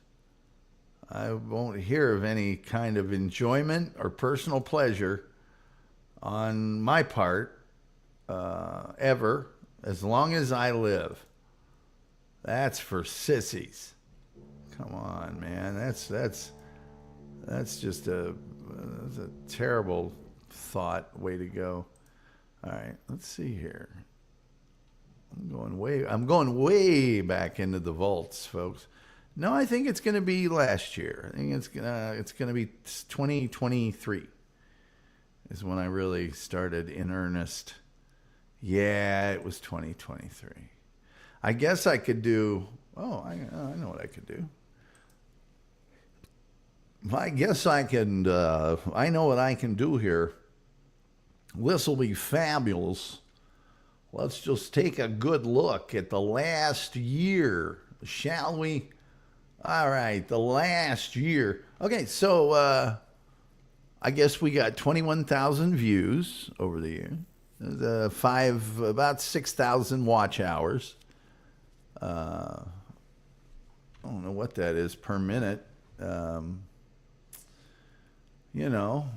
I won't hear of any kind of enjoyment or personal pleasure on my part ever, as long as I live. That's for sissies. Come on, man. That's just a terrible thought. Way to go. All right, let's see here. I'm going way back into the vaults, folks. No, I think it's going to be last year. I think it's going to be 2023 is when I really started in earnest. Yeah, it was 2023. I guess I could do. I know what I could do. I guess I can. I know what I can do here. This will be fabulous. Let's just take a good look at the last year, shall we? All right, the last year. Okay, so I guess we got 21,000 views over the year. About 6,000 watch hours. I don't know what that is per minute. you know,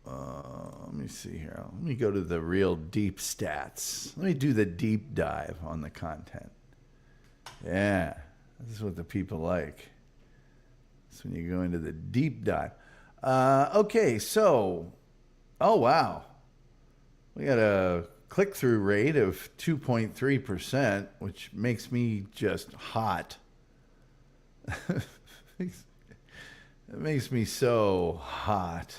let me see here. Let me go to the real deep stats. Let me do the deep dive on the content. Yeah, this is what the people like. That's when you go into the deep dive. Okay, so, oh wow. We got a click-through rate of 2.3%, which makes me just hot. It makes me so hot.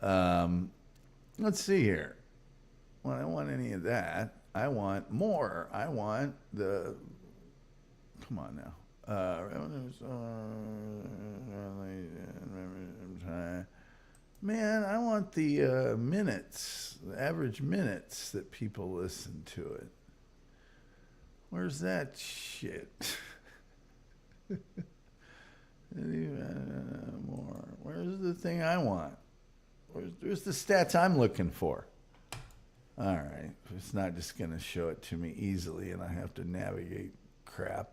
Let's see here. Well, I don't want any of that. I want more. I want the... Come on now. Man, I want the minutes, the average minutes that people listen to it. Where's that shit? More. Where's the thing I want? Where's the stats I'm looking for? All right. It's not just going to show it to me easily and I have to navigate crap.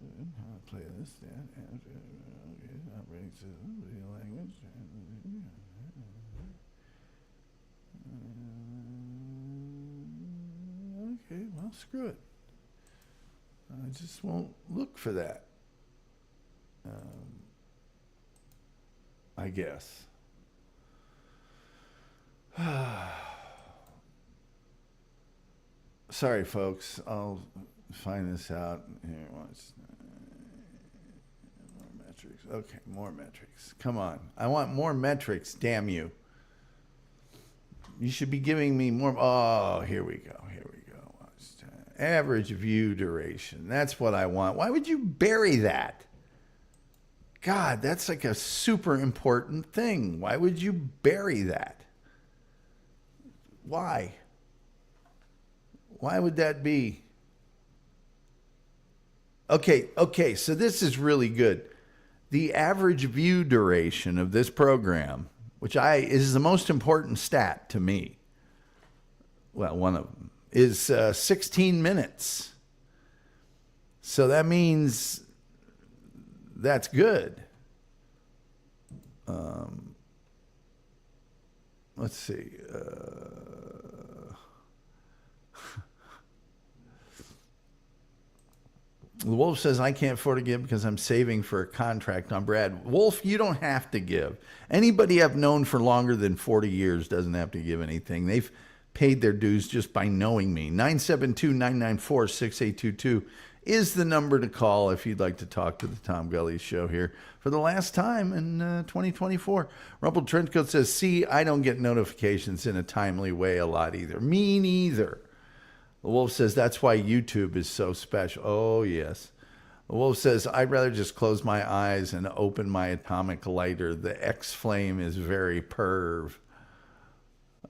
I'll play this. Operating system, video language. Okay, well, screw it. I just won't look for that. I guess. Sorry, folks. I'll find this out. Here, once. More metrics. Okay, more metrics. Come on. I want more metrics, damn you. You should be giving me more. Oh, here we go. Here we go. Average view duration. That's what I want. Why would you bury that? God, that's like a super important thing. Why would you bury that? Why? Why would that be? Okay, so this is really good. The average view duration of this program, which is the most important stat to me. Well, one of them is 16 minutes. So that means that's good. Let's see. The Wolf says, I can't afford to give because I'm saving for a contract on Brad. Wolf, you don't have to give. Anybody I've known for longer than 40 years doesn't have to give anything. They've paid their dues just by knowing me. 972-994-6822 is the number to call if you'd like to talk to the Tom Gully Show here for the last time in 2024. Rumpled Trenchcoat says, see, I don't get notifications in a timely way a lot either. Me neither. The Wolf says, that's why YouTube is so special. Oh, yes. The Wolf says, I'd rather just close my eyes and open my atomic lighter. The X-Flame is very perv.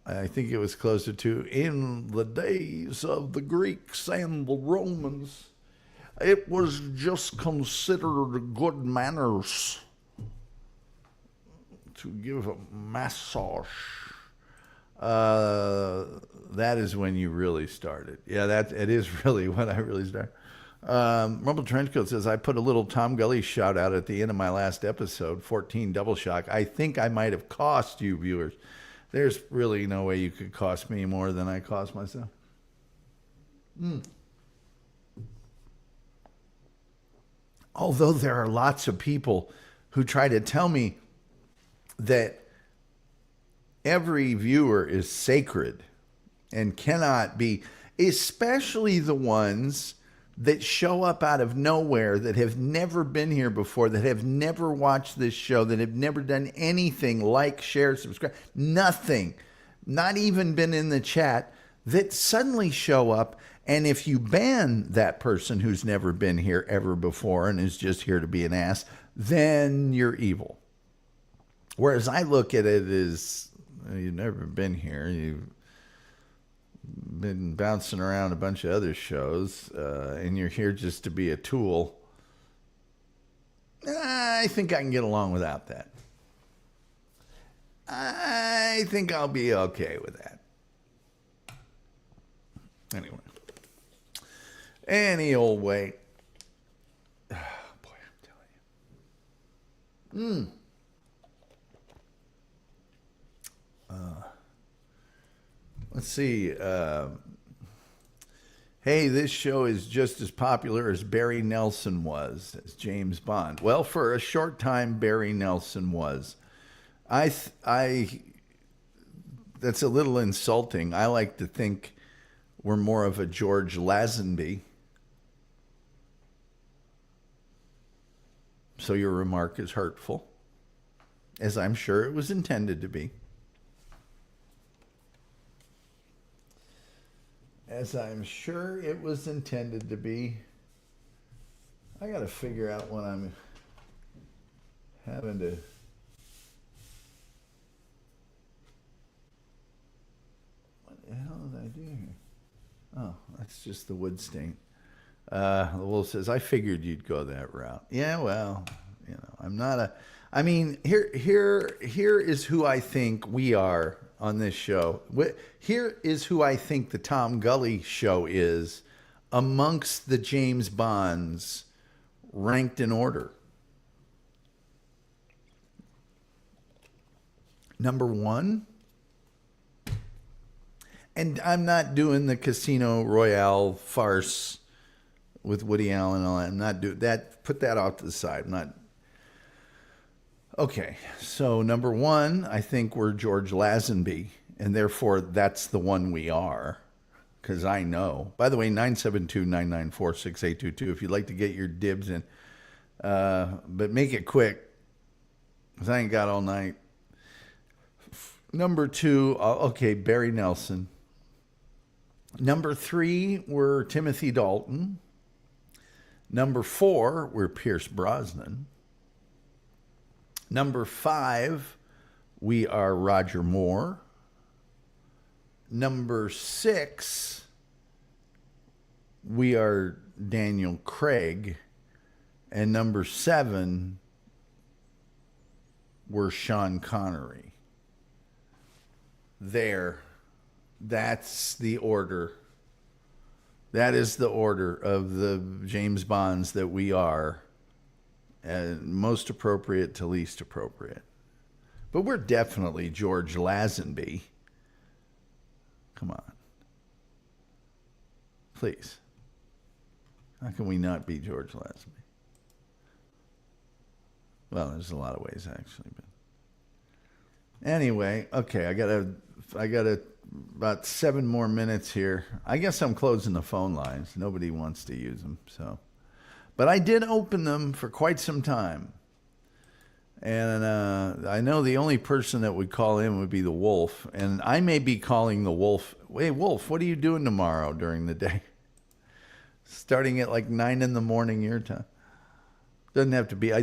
I think it was closer to, in the days of the Greeks and the Romans, it was just considered good manners to give a massage. That is when you really started. Yeah, it is really when I really started. Rumble Trenchcoat says, I put a little Tom Gully shout out at the end of my last episode, 14 Double Shock. I think I might have cost you viewers. There's really no way you could cost me more than I cost myself. Although there are lots of people who try to tell me that every viewer is sacred and cannot be, especially the ones that show up out of nowhere, that have never been here before, that have never watched this show, that have never done anything like share, subscribe, nothing, not even been in the chat, that suddenly show up. And if you ban that person who's never been here ever before and is just here to be an ass, then you're evil. Whereas I look at it as, you've never been here, you've been bouncing around a bunch of other shows, and you're here just to be a tool. I think I can get along without that. I think I'll be okay with that. Anyway. Any old way. Oh, boy, I'm telling you. Let's see. Hey, this show is just as popular as Barry Nelson was as James Bond. Well, for a short time, Barry Nelson was. That's a little insulting. I like to think we're more of a George Lazenby. So your remark is hurtful, as I'm sure it was intended to be. As I'm sure it was intended to be. I got to figure out when I'm having to... What the hell did I do here? Oh, that's just the wood stain. The wolf says, I figured you'd go that route. Yeah, well, I'm not a... I mean, here is who I think we are on this show. Here is who I think the Tom Gully show is amongst the James Bonds ranked in order. Number 1, and I'm not doing the Casino Royale farce with Woody Allen and all that. I'm not doing that. Put that off to the side. I'm not. Okay, so number 1, I think we're George Lazenby, and therefore that's the one we are, because I know. By the way, 972-994-6822 if you'd like to get your dibs in. But make it quick, because I ain't got all night. Number 2, okay, Barry Nelson. Number 3, we're Timothy Dalton. Number 4, we're Pierce Brosnan. Number 5, we are Roger Moore. Number 6, we are Daniel Craig. And number 7, we're Sean Connery. There. That's the order. That is the order of the James Bonds that we are. Most appropriate to least appropriate. But we're definitely George Lazenby. Come on. Please. How can we not be George Lazenby? Well, there's a lot of ways, actually. But anyway, okay, I got about 7 more minutes here. I guess I'm closing the phone lines. Nobody wants to use them, so... But I did open them for quite some time. And I know the only person that would call in would be the Wolf. And I may be calling the Wolf. Hey, Wolf, what are you doing tomorrow during the day? Starting at like 9 in the morning your time. Doesn't have to be. I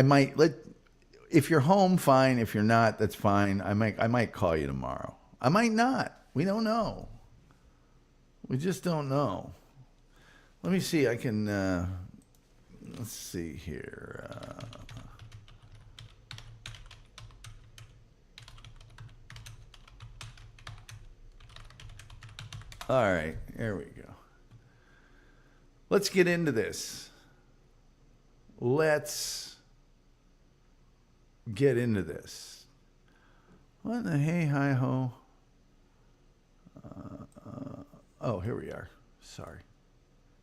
might let... If you're home, fine. If you're not, that's fine. I might call you tomorrow. I might not. We don't know. We just don't know. Let me see. I can, let's see here. All right. There we go. Let's get into this. Let's get into this. What the hey, hi, ho? Oh, here we are. Sorry.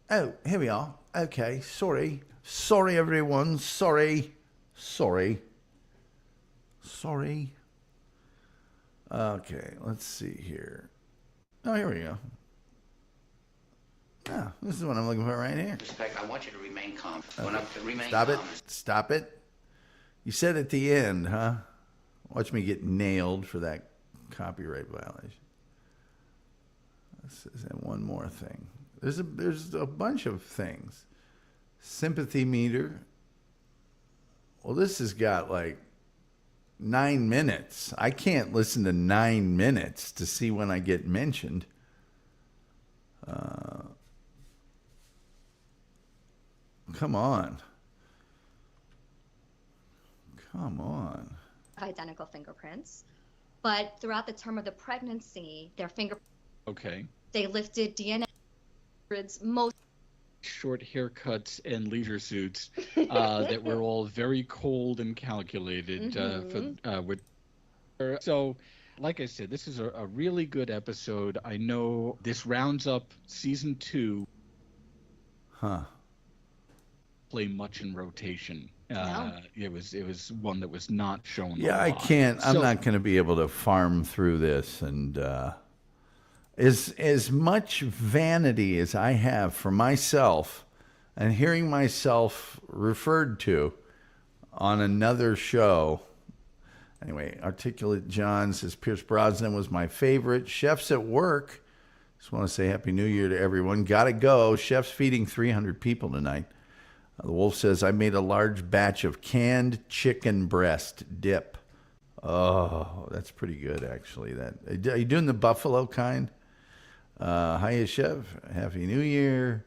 Oh, here we are. Okay, sorry. Sorry, everyone. Sorry. Okay, let's see here. Oh, here we go. Ah, this is what I'm looking for right here.
Respect, I want you to remain calm.
Okay. Stop it. You said at the end, huh? Watch me get nailed for that copyright violation. And one more thing. There's a bunch of things. Sympathy meter. Well, this has got like 9 minutes. I can't listen to 9 minutes to see when I get mentioned. Come on.
Identical fingerprints, but throughout the term of the pregnancy, their they lifted DNA. Most
short haircuts and leisure suits that were all very cold and calculated with So, like I said, this is a really good episode. I know this rounds up season 2.
Huh.
Play much in rotation.
No.
It was one that was not shown a
Yeah, I
lot.
can't. I'm
So,
not going to be able to farm through this. And as much vanity as I have for myself and hearing myself referred to on another show. Anyway, Articulate John says Pierce Brosnan was my favorite. Chefs at work. Just want to say Happy New Year to everyone. Gotta go. Chef's feeding 300 people tonight. The Wolf says I made a large batch of canned chicken breast dip. Oh, that's pretty good, actually. Are you doing the buffalo kind? Hiya, Chef. Happy New Year.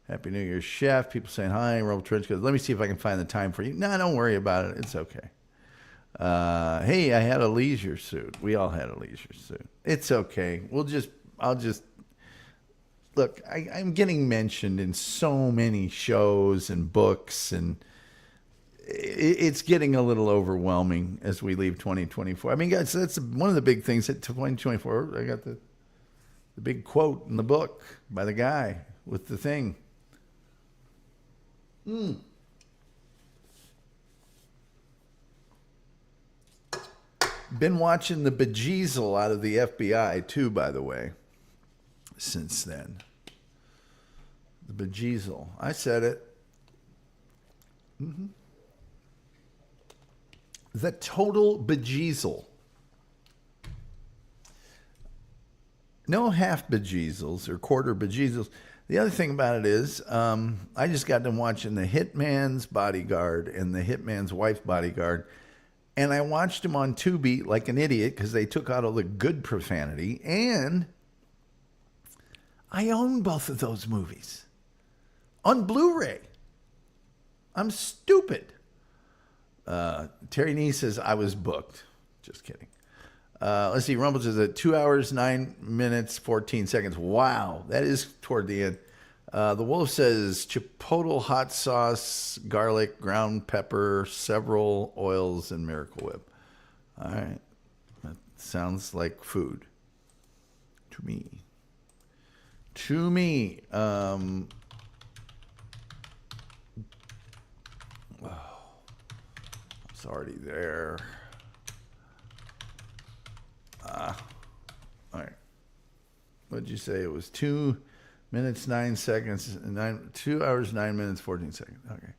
Happy New Year, Chef. People saying hi. Rob Trench goes, let me see if I can find the time for you. No, don't worry about it. It's okay. Hey, I had a leisure suit. We all had a leisure suit. It's okay. I'll just look. I'm getting mentioned in so many shows and books, and it's getting a little overwhelming as we leave 2024. I mean, guys, that's one of the big things at 2024. I got the big quote in the book by the guy with the thing. Been watching the bejeezel out of the FBI too, by the way, since then. The bejeezel. I said it. The total bejeezel. No half bejeezels or quarter bejeezels. The other thing about it is, I just got done watching The Hitman's Bodyguard and The Hitman's Wife Bodyguard. And I watched them on Tubi like an idiot because they took out all the good profanity. And I own both of those movies on Blu-ray. I'm stupid. Terry Nee says, I was booked. Just kidding. Let's see. Rumble says at 2 hours, 9 minutes, 14 seconds. Wow. That is toward the end. The Wolf says chipotle hot sauce, garlic, ground pepper, several oils, and Miracle Whip. All right. That sounds like food to me. It's already there. All right. What did you say? It was 2 minutes, 9 seconds, 2 hours, 9 minutes, 14 seconds. Okay.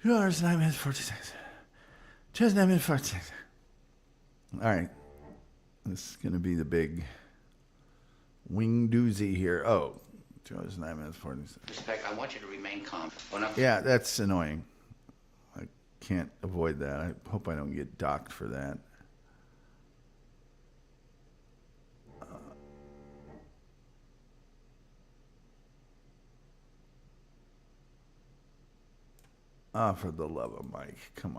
2 hours, 9 minutes, 14 seconds. 2 hours, 9 minutes, 14 seconds. All right. This is going to be the big wing doozy here. Oh, 2 hours, 9 minutes, 14 seconds.
Respect, I want you to remain calm.
Yeah, that's annoying. I can't avoid that. I hope I don't get docked for that. For the love of Mike. Come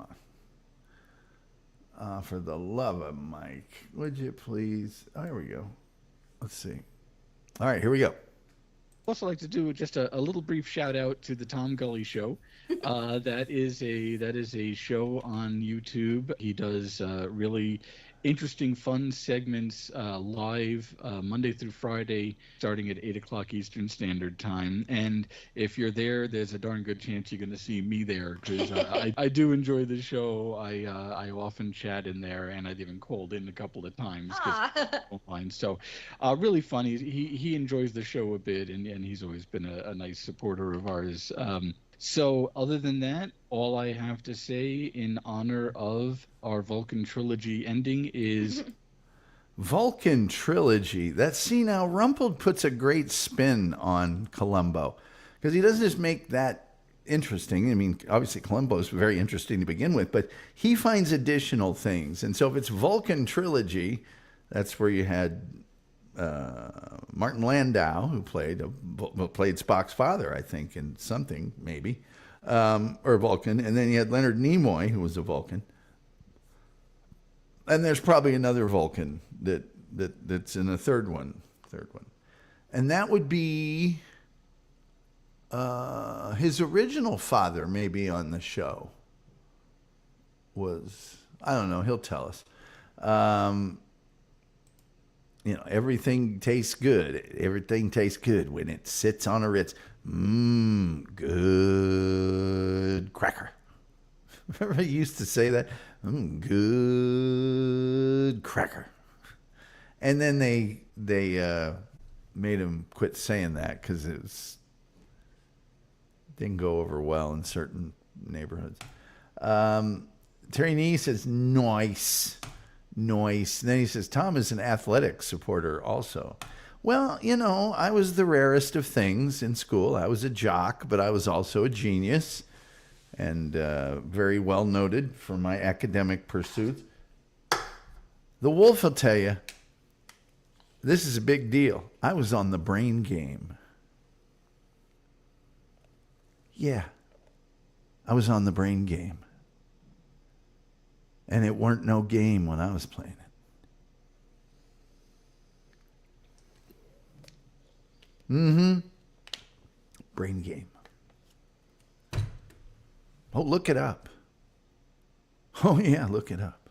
on. For the love of Mike. Would you please? Oh, here we go. Let's see. All right, here we go.
Also like to do just a little brief shout out to the Tom Gully Show. That is a show on YouTube. He does really interesting, fun segments live Monday through Friday, starting at 8 o'clock Eastern Standard Time. And if you're there, there's a darn good chance you're going to see me there because I do enjoy the show. I often chat in there, and I've even called in a couple of times online. So really fun. He enjoys the show a bit, and he's always been a nice supporter of ours. So other than that, all I have to say in honor of our Vulcan trilogy ending is...
Vulcan trilogy. That, see, now Rumpled puts a great spin on Columbo because he doesn't just make that interesting. I mean, obviously Columbo is very interesting to begin with, but he finds additional things. And so if it's Vulcan trilogy, that's where you had Martin Landau, who played Spock's father, I think, in something, maybe, or Vulcan. And then you had Leonard Nimoy, who was a Vulcan. And there's probably another Vulcan that's in a third one. And that would be his original father, maybe on the show, was I don't know. He'll tell us. Everything tastes good. Everything tastes good when it sits on a Ritz. Good cracker. Remember he used to say that? Good cracker. And then they made him quit saying that because didn't go over well in certain neighborhoods. Terry Nee says, nice. Nice. Then he says, Tom is an athletic supporter also. Well, I was the rarest of things in school. I was a jock, but I was also a genius and very well noted for my academic pursuits. The Wolf will tell you, this is a big deal. I was on the brain game. Yeah, I was on the brain game. And it weren't no game when I was playing it. Brain game. Oh, look it up. Oh, yeah, look it up.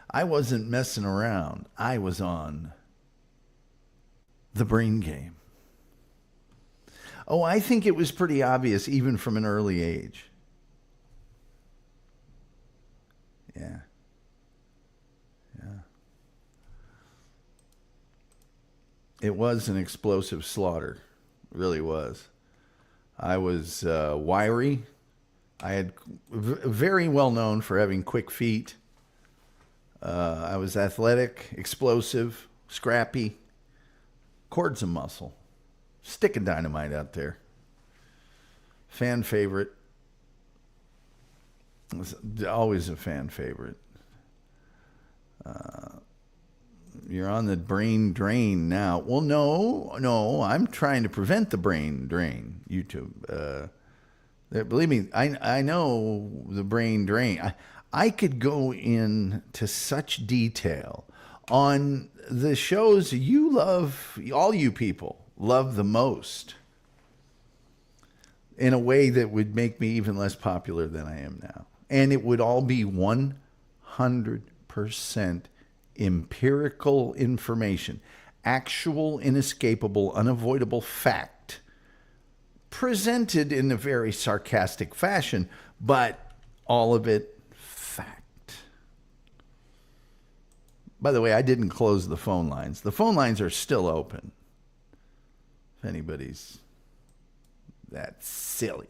I wasn't messing around. I was on the brain game. Oh, I think it was pretty obvious even from an early age. Yeah. It was an explosive slaughter. It really was. I was wiry. I had very well known for having quick feet. I was athletic, explosive, scrappy, cords of muscle, stick of dynamite out there. Fan favorite. Always a fan favorite. You're on the brain drain now. Well, no, I'm trying to prevent the brain drain, YouTube. Believe me, I know the brain drain. I could go into such detail on the shows you love, all you people love the most, in a way that would make me even less popular than I am now. And it would all be 100% empirical information, actual, inescapable, unavoidable fact, presented in a very sarcastic fashion, but all of it fact. By the way, I didn't close the phone lines. The phone lines are still open. If anybody's that silly.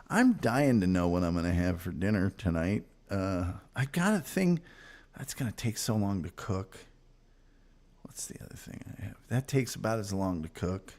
I'm dying to know what I'm going to have for dinner tonight. I got a thing that's going to take so long to cook. What's the other thing I have? That takes about as long to cook.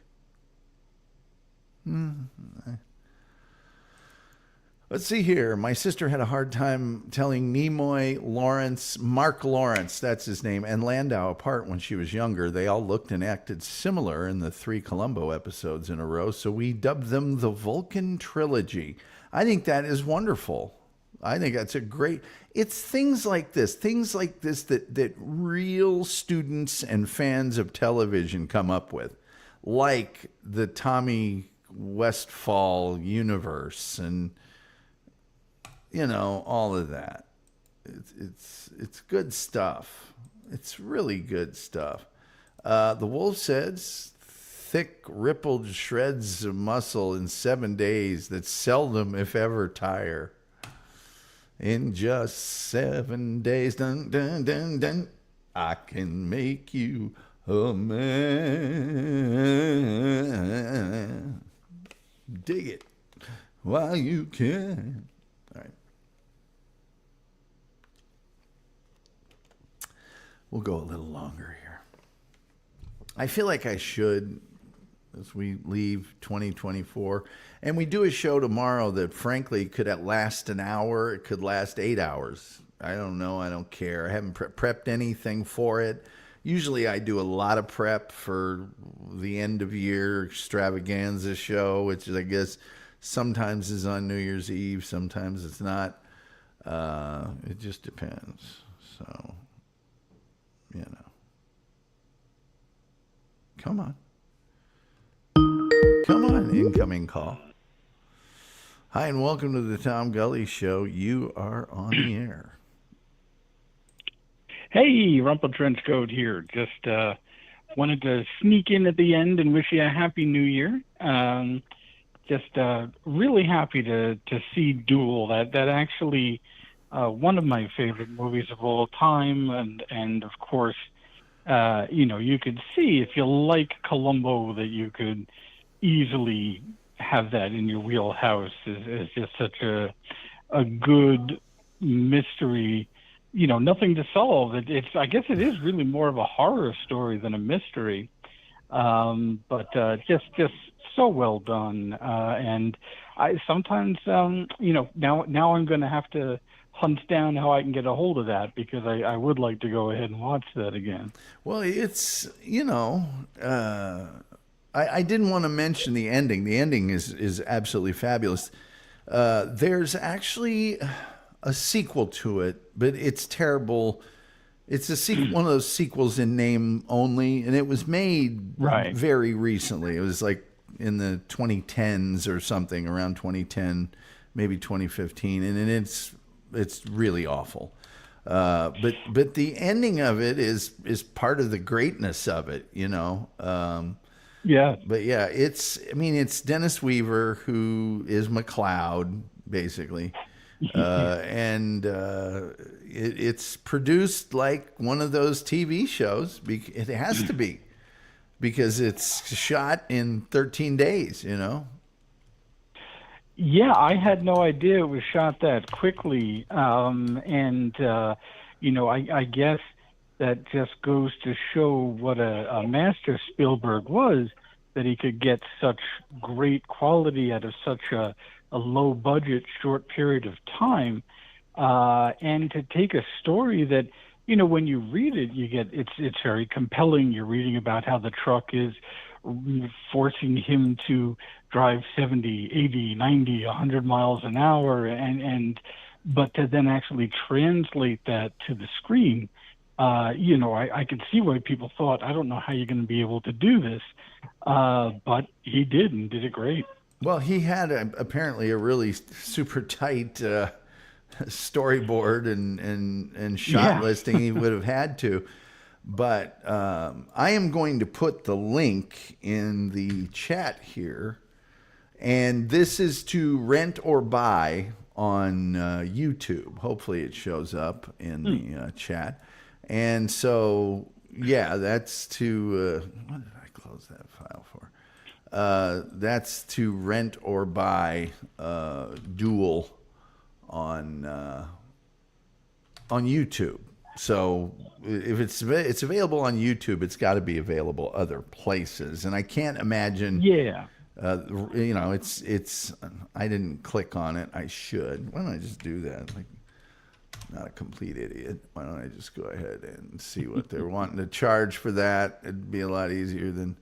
Let's see here. My sister had a hard time telling Nimoy Lawrence, Mark Lawrence, that's his name, and Landau apart when she was younger. They all looked and acted similar in the 3 Columbo episodes in a row, so we dubbed them the Vulcan Trilogy. I think that is wonderful. I think that's a great... It's things like this that real students and fans of television come up with, like the Tommy Westfall universe and... all of that. It's good stuff. It's really good stuff. The Wolf says, thick, rippled shreds of muscle in 7 days that seldom, if ever, tire. In just 7 days, dun, dun, dun, dun, I can make you a man. Dig it while you can. All right. We'll go a little longer here. I feel like I should, as we leave 2024. And we do a show tomorrow that, frankly, could last an hour. It could last 8 hours. I don't know. I don't care. I haven't prepped anything for it. Usually I do a lot of prep for the end of year extravaganza show, which is, I guess, sometimes is on New Year's Eve. Sometimes it's not. It just depends. So... Come on. Come on, incoming call. Hi, and welcome to the Tom Gully Show. You are on the air.
Hey, Rumple Trenchcoat here. Just wanted to sneak in at the end and wish you a happy new year. Just really happy to see Duel. That actually one of my favorite movies of all time, and of course, you could see if you like Columbo that you could easily have that in your wheelhouse. Is just such a good mystery. Nothing to solve. I guess it is really more of a horror story than a mystery. But just so well done. And I sometimes, now I'm going to have to hunt down how I can get a hold of that, because I would like to go ahead and watch that again.
Well, it's, I didn't want to mention the ending. The ending is absolutely fabulous. There's actually a sequel to it, but it's terrible. It's one of those sequels in name only, and it was made very recently. It was like in the 2010s or something, around 2010, maybe 2015, and it's really awful. But the ending of it is part of the greatness of it,
Yeah.
But yeah, it's Dennis Weaver, who is McCloud, basically. And it's produced like one of those TV shows. It has to be, because it's shot in 13 days,
Yeah, I had no idea it was shot that quickly. I guess that just goes to show what a master Spielberg was, that he could get such great quality out of such a low budget, short period of time, and to take a story that, when you read it, it's very compelling. You're reading about how the truck is forcing him to drive 70, 80, 90, 100 miles an hour, but to then actually translate that to the screen, I could see why people thought, I don't know how you're going to be able to do this, but he did, and did it great.
Well, he had apparently a really super tight storyboard and shot listing. He would have had to. But I am going to put the link in the chat here. And this is to rent or buy on YouTube. Hopefully it shows up in the chat. And so, yeah, that's to... what did I close that file for? That's to rent or buy Duel on YouTube. So if it's available on YouTube, it's got to be available other places. And I can't imagine.
Yeah.
It's. I didn't click on it. I should. Why don't I just do that? Like, not a complete idiot. Why don't I just go ahead and see what they're wanting to charge for that? It'd be a lot easier than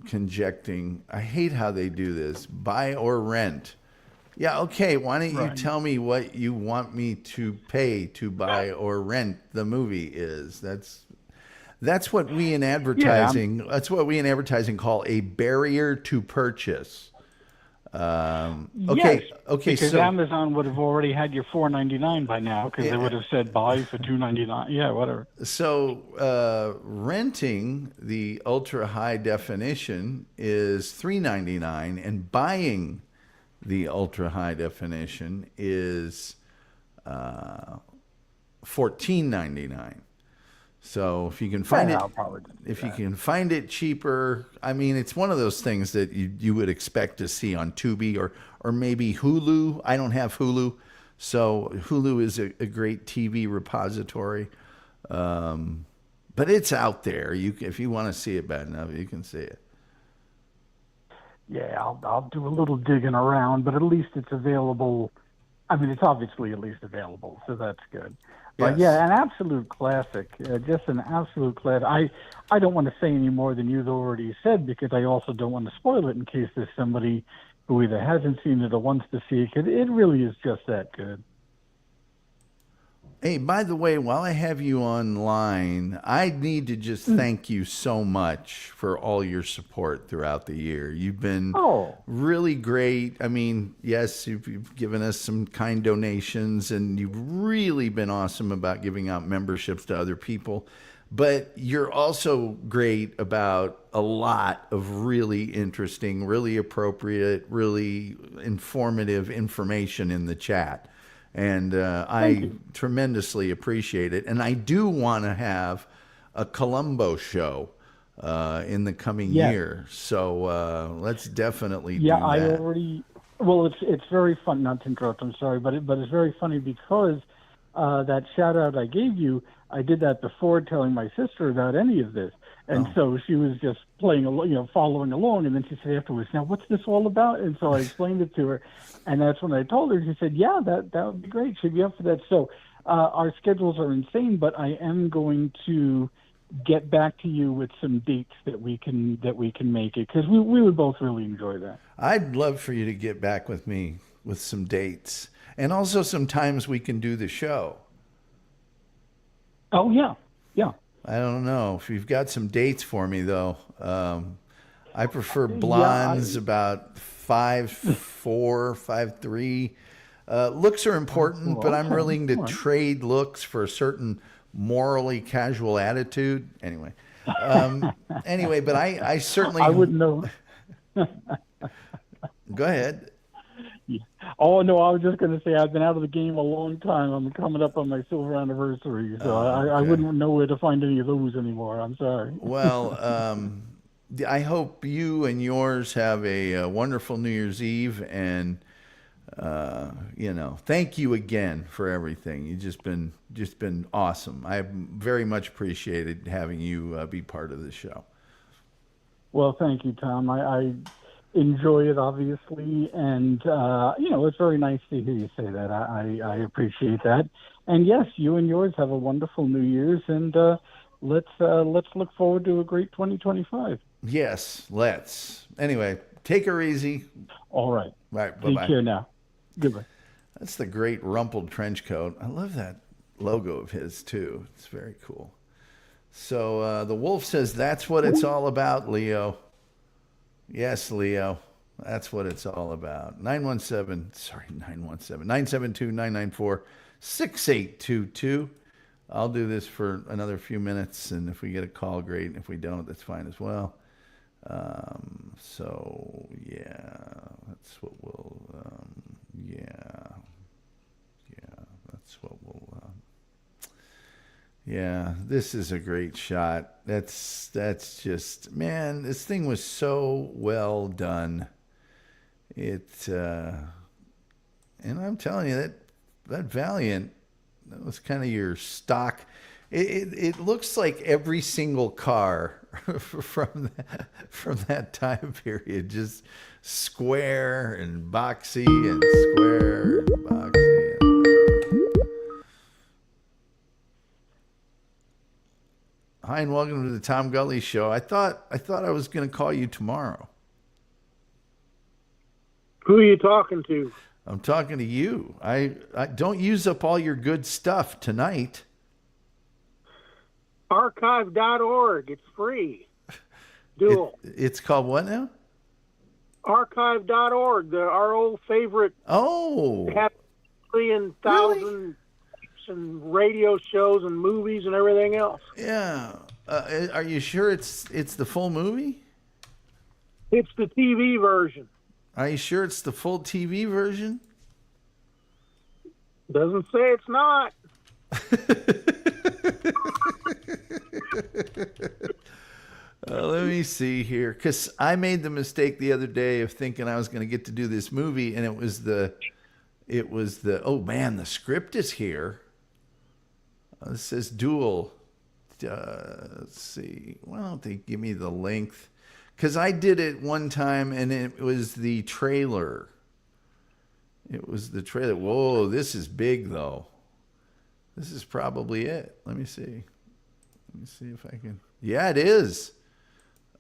conjecting. I hate how they do this. Buy or rent. Yeah, okay. Why don't you tell me what you want me to pay to buy or rent the movie is? That's what we in advertising. Yeah. That's what we in advertising call a barrier to purchase. Okay.
Yes,
okay.
Because
so
Amazon would have already had your $4.99 by now, because they would have said buy for $2.99. Yeah, whatever.
So renting the ultra high definition is $3.99, and buying the ultra high definition is $14.99. So if you can find you can find it cheaper, I mean, it's one of those things that you would expect to see on Tubi or maybe Hulu. I don't have Hulu, so Hulu is a great TV repository, but it's out there. If you want to see it bad enough, you can see it.
Yeah, I'll do a little digging around, but at least it's available. I mean, it's obviously at least available, so that's good. But yeah, an absolute classic, just an absolute classic. I don't want to say any more than you've already said, because I also don't want to spoil it in case there's somebody who either hasn't seen it or wants to see it, because it really is just that good.
Hey, by the way, while I have you online, I need to just thank you so much for all your support throughout the year. You've been really great. I mean, yes, you've given us some kind donations, and you've really been awesome about giving out memberships to other people. But you're also great about a lot of really interesting, really appropriate, really informative information in the chat. And I tremendously appreciate it. And I do want to have a Columbo show in the coming year. So let's definitely do that.
Yeah, I already. Well, it's very fun. Not to interrupt. I'm sorry, but it's very funny because that shout out I gave you, I did that before telling my sister about any of this. And so she was just playing, following along. And then she said afterwards, now what's this all about? And so I explained it to her. And that's when I told her. She said, yeah, that would be great. She'd be up for that. So our schedules are insane, but I am going to get back to you with some dates that we can make it, because we would both really enjoy that.
I'd love for you to get back with me with some dates, and also some times we can do the show.
Oh, yeah.
I don't know if you've got some dates for me, though. I prefer blondes, about 5'4", 5'3". Looks are important, but I'm willing to trade looks for a certain morally casual attitude. Anyway, but I certainly...
I wouldn't know.
Go ahead.
Oh, no, I was just going to say I've been out of the game a long time. I'm coming up on my silver anniversary, so I wouldn't know where to find any of those anymore. I'm sorry.
Well, I hope you and yours have a wonderful New Year's Eve, and thank you again for everything. You've just been awesome. I very much appreciated having you be part of the show.
Well, thank you, Tom. I enjoy it, obviously, and it's very nice to hear you say that. I appreciate that. And yes, you and yours have a wonderful New Year's, and let's look forward to a great 2025.
Yes, let's. Anyway, take her easy.
All right.
Right. Bye-bye.
Take care now. Goodbye.
That's the great rumpled trench coat. I love that logo of his too. It's very cool. So the wolf says that's what it's all about, Leo. Yes, Leo. That's what it's all about. 972-994-6822. I'll do this for another few minutes, and if we get a call, great. And if we don't, that's fine as well. So yeah, that's what we'll, that's what we'll, yeah, this is a great shot. That's just, man, this thing was so well done. And I'm telling you that Valiant, that was kind of your stock. It looks like every single car from that time period, just square and boxy and square and boxy. Hi, and welcome to the Tom Gully Show. I thought I was going to call you tomorrow.
Who are you talking to?
I'm talking to you. I don't use up all your good stuff tonight.
Archive.org. It's free. Duel.
It's called what now?
Archive.org. Our old favorite.
Oh.
They have 1,000,000 and radio shows and movies and everything else.
Yeah. Are you sure it's the full movie?
It's the TV version.
Are you sure it's the full TV version?
Doesn't say it's not.
Let me see here, because I made the mistake the other day of thinking I was going to get to do this movie, and it was the oh man, the script is here. It says Duel. Let's see. Why don't they give me the length? Because I did it one time, and it was the trailer. It was the trailer. Whoa, this is big, though. This is probably it. Let me see. Let me see if I can. Yeah, it is.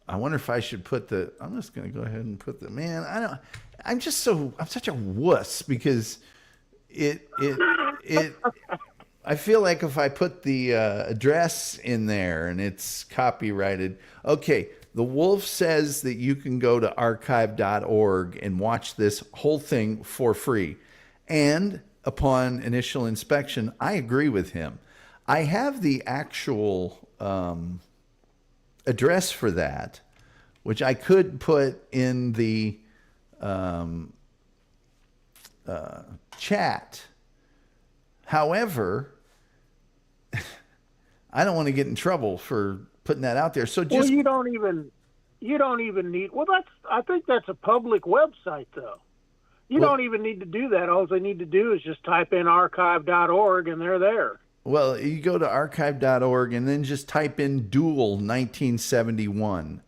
I wonder if I should put the. I'm just going to go ahead and put the. Man, I don't. I'm such a wuss because it I feel like if I put the address in there and it's copyrighted, okay, the Wolf says that you can go to archive.org and watch this whole thing for free. And upon initial inspection, I agree with him. I have the actual address for that, which I could put in the chat. However, I don't want to get in trouble for putting that out there. So just
well, you don't even need. Well, I think that's a public website, though. You don't even need to do that. All they need to do is just type in archive.org, and they're there.
Well, you go to archive.org and then just type in Duel 1971,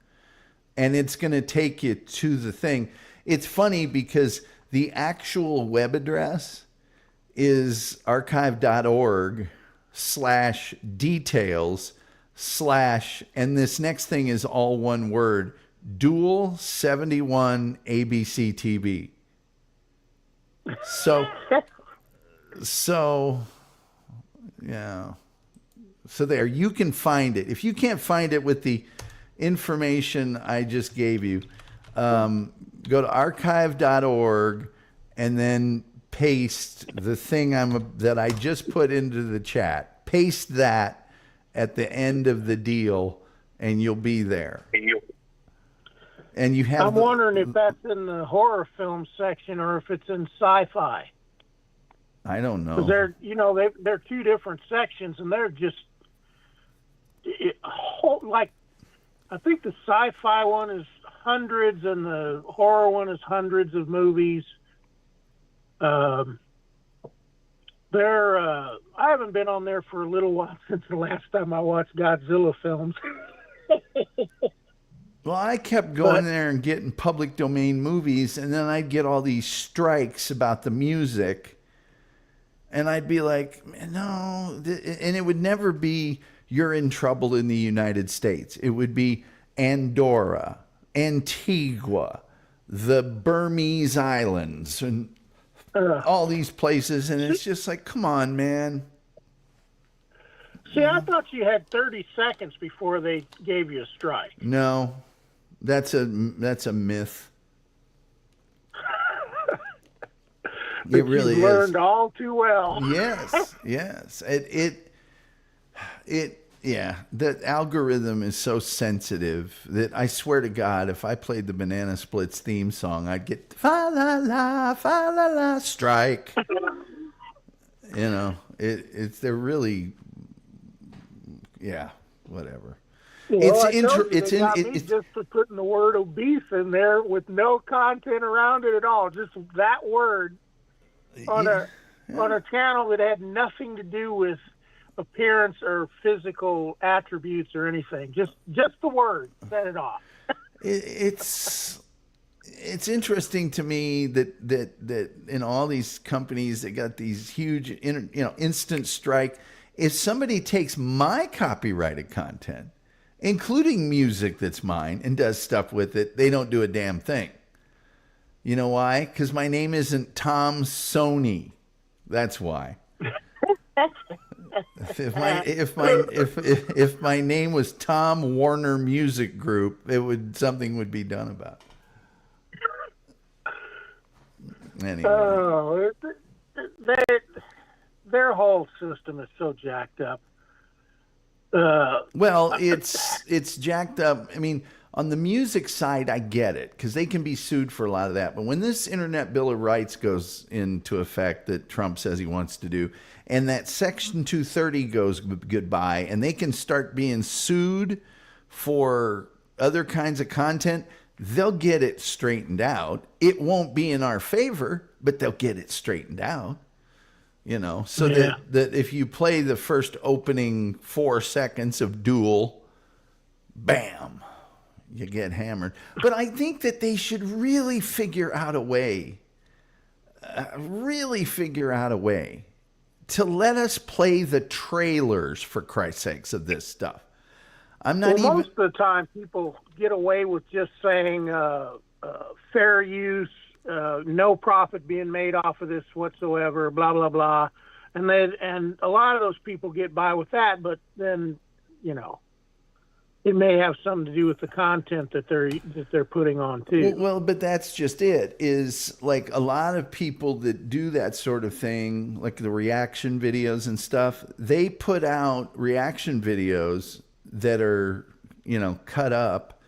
and it's going to take you to the thing. It's funny because the actual web address is archive.org/details/ and this next thing is all one word, Duel 71 ABCTV. So yeah. So there, you can find it. If you can't find it with the information I just gave you, go to archive.org and then paste the thing that I just put into the chat. Paste that at the end of the deal, and you'll be there. And you have.
I'm wondering if that's in the horror film section or if it's in sci-fi.
I don't know.
Because they're two different sections, and they're just like, I think the sci-fi one is hundreds, and the horror one is hundreds of movies. I haven't been on there for a little while since the last time I watched Godzilla films.
Well, I kept going there and getting public domain movies, and then I'd get all these strikes about the music, and I'd be like, no, and it would never be you're in trouble in the United States. It would be Andorra, Antigua, the Burmese Islands, and all these places, and it's just like, come on, man.
See, I thought you had 30 seconds before they gave you a strike.
No, that's a myth. It really is.
Learned all too well.
Yes. Yeah, that algorithm is so sensitive that I swear to God, if I played the Banana Splits theme song, I'd get fa la la strike. They're really, yeah, whatever.
Well, it's just for putting the word obese in there with no content around it at all, just that word on a channel that had nothing to do with appearance or physical attributes or anything. Just the word set it off.
It's interesting to me that in all these companies that got these huge instant strike, if somebody takes my copyrighted content, including music that's mine, and does stuff with it, they don't do a damn thing. You know why? Because my name isn't Tom Sony. That's why. If my name was Tom Warner Music Group, something would be done about it. Anyway.
Oh, their whole system is so jacked up.
Well, it's jacked up. I mean, on the music side, I get it, because they can be sued for a lot of that. But when this Internet Bill of Rights goes into effect that Trump says he wants to do, and that Section 230 goes goodbye, and they can start being sued for other kinds of content, they'll get it straightened out. It won't be in our favor, but they'll get it straightened out. That if you play the first opening 4 seconds of Duel, bam, you get hammered. But I think that they should really figure out a way to let us play the trailers, for Christ's sakes, of this stuff.
Most of the time, people get away with just saying fair use, no profit being made off of this whatsoever, blah, blah, blah. and a lot of those people get by with that, but then, it may have something to do with the content that they're putting on too.
Well, but that's just it. Is like a lot of people that do that sort of thing, like the reaction videos and stuff. They put out reaction videos that are, cut up,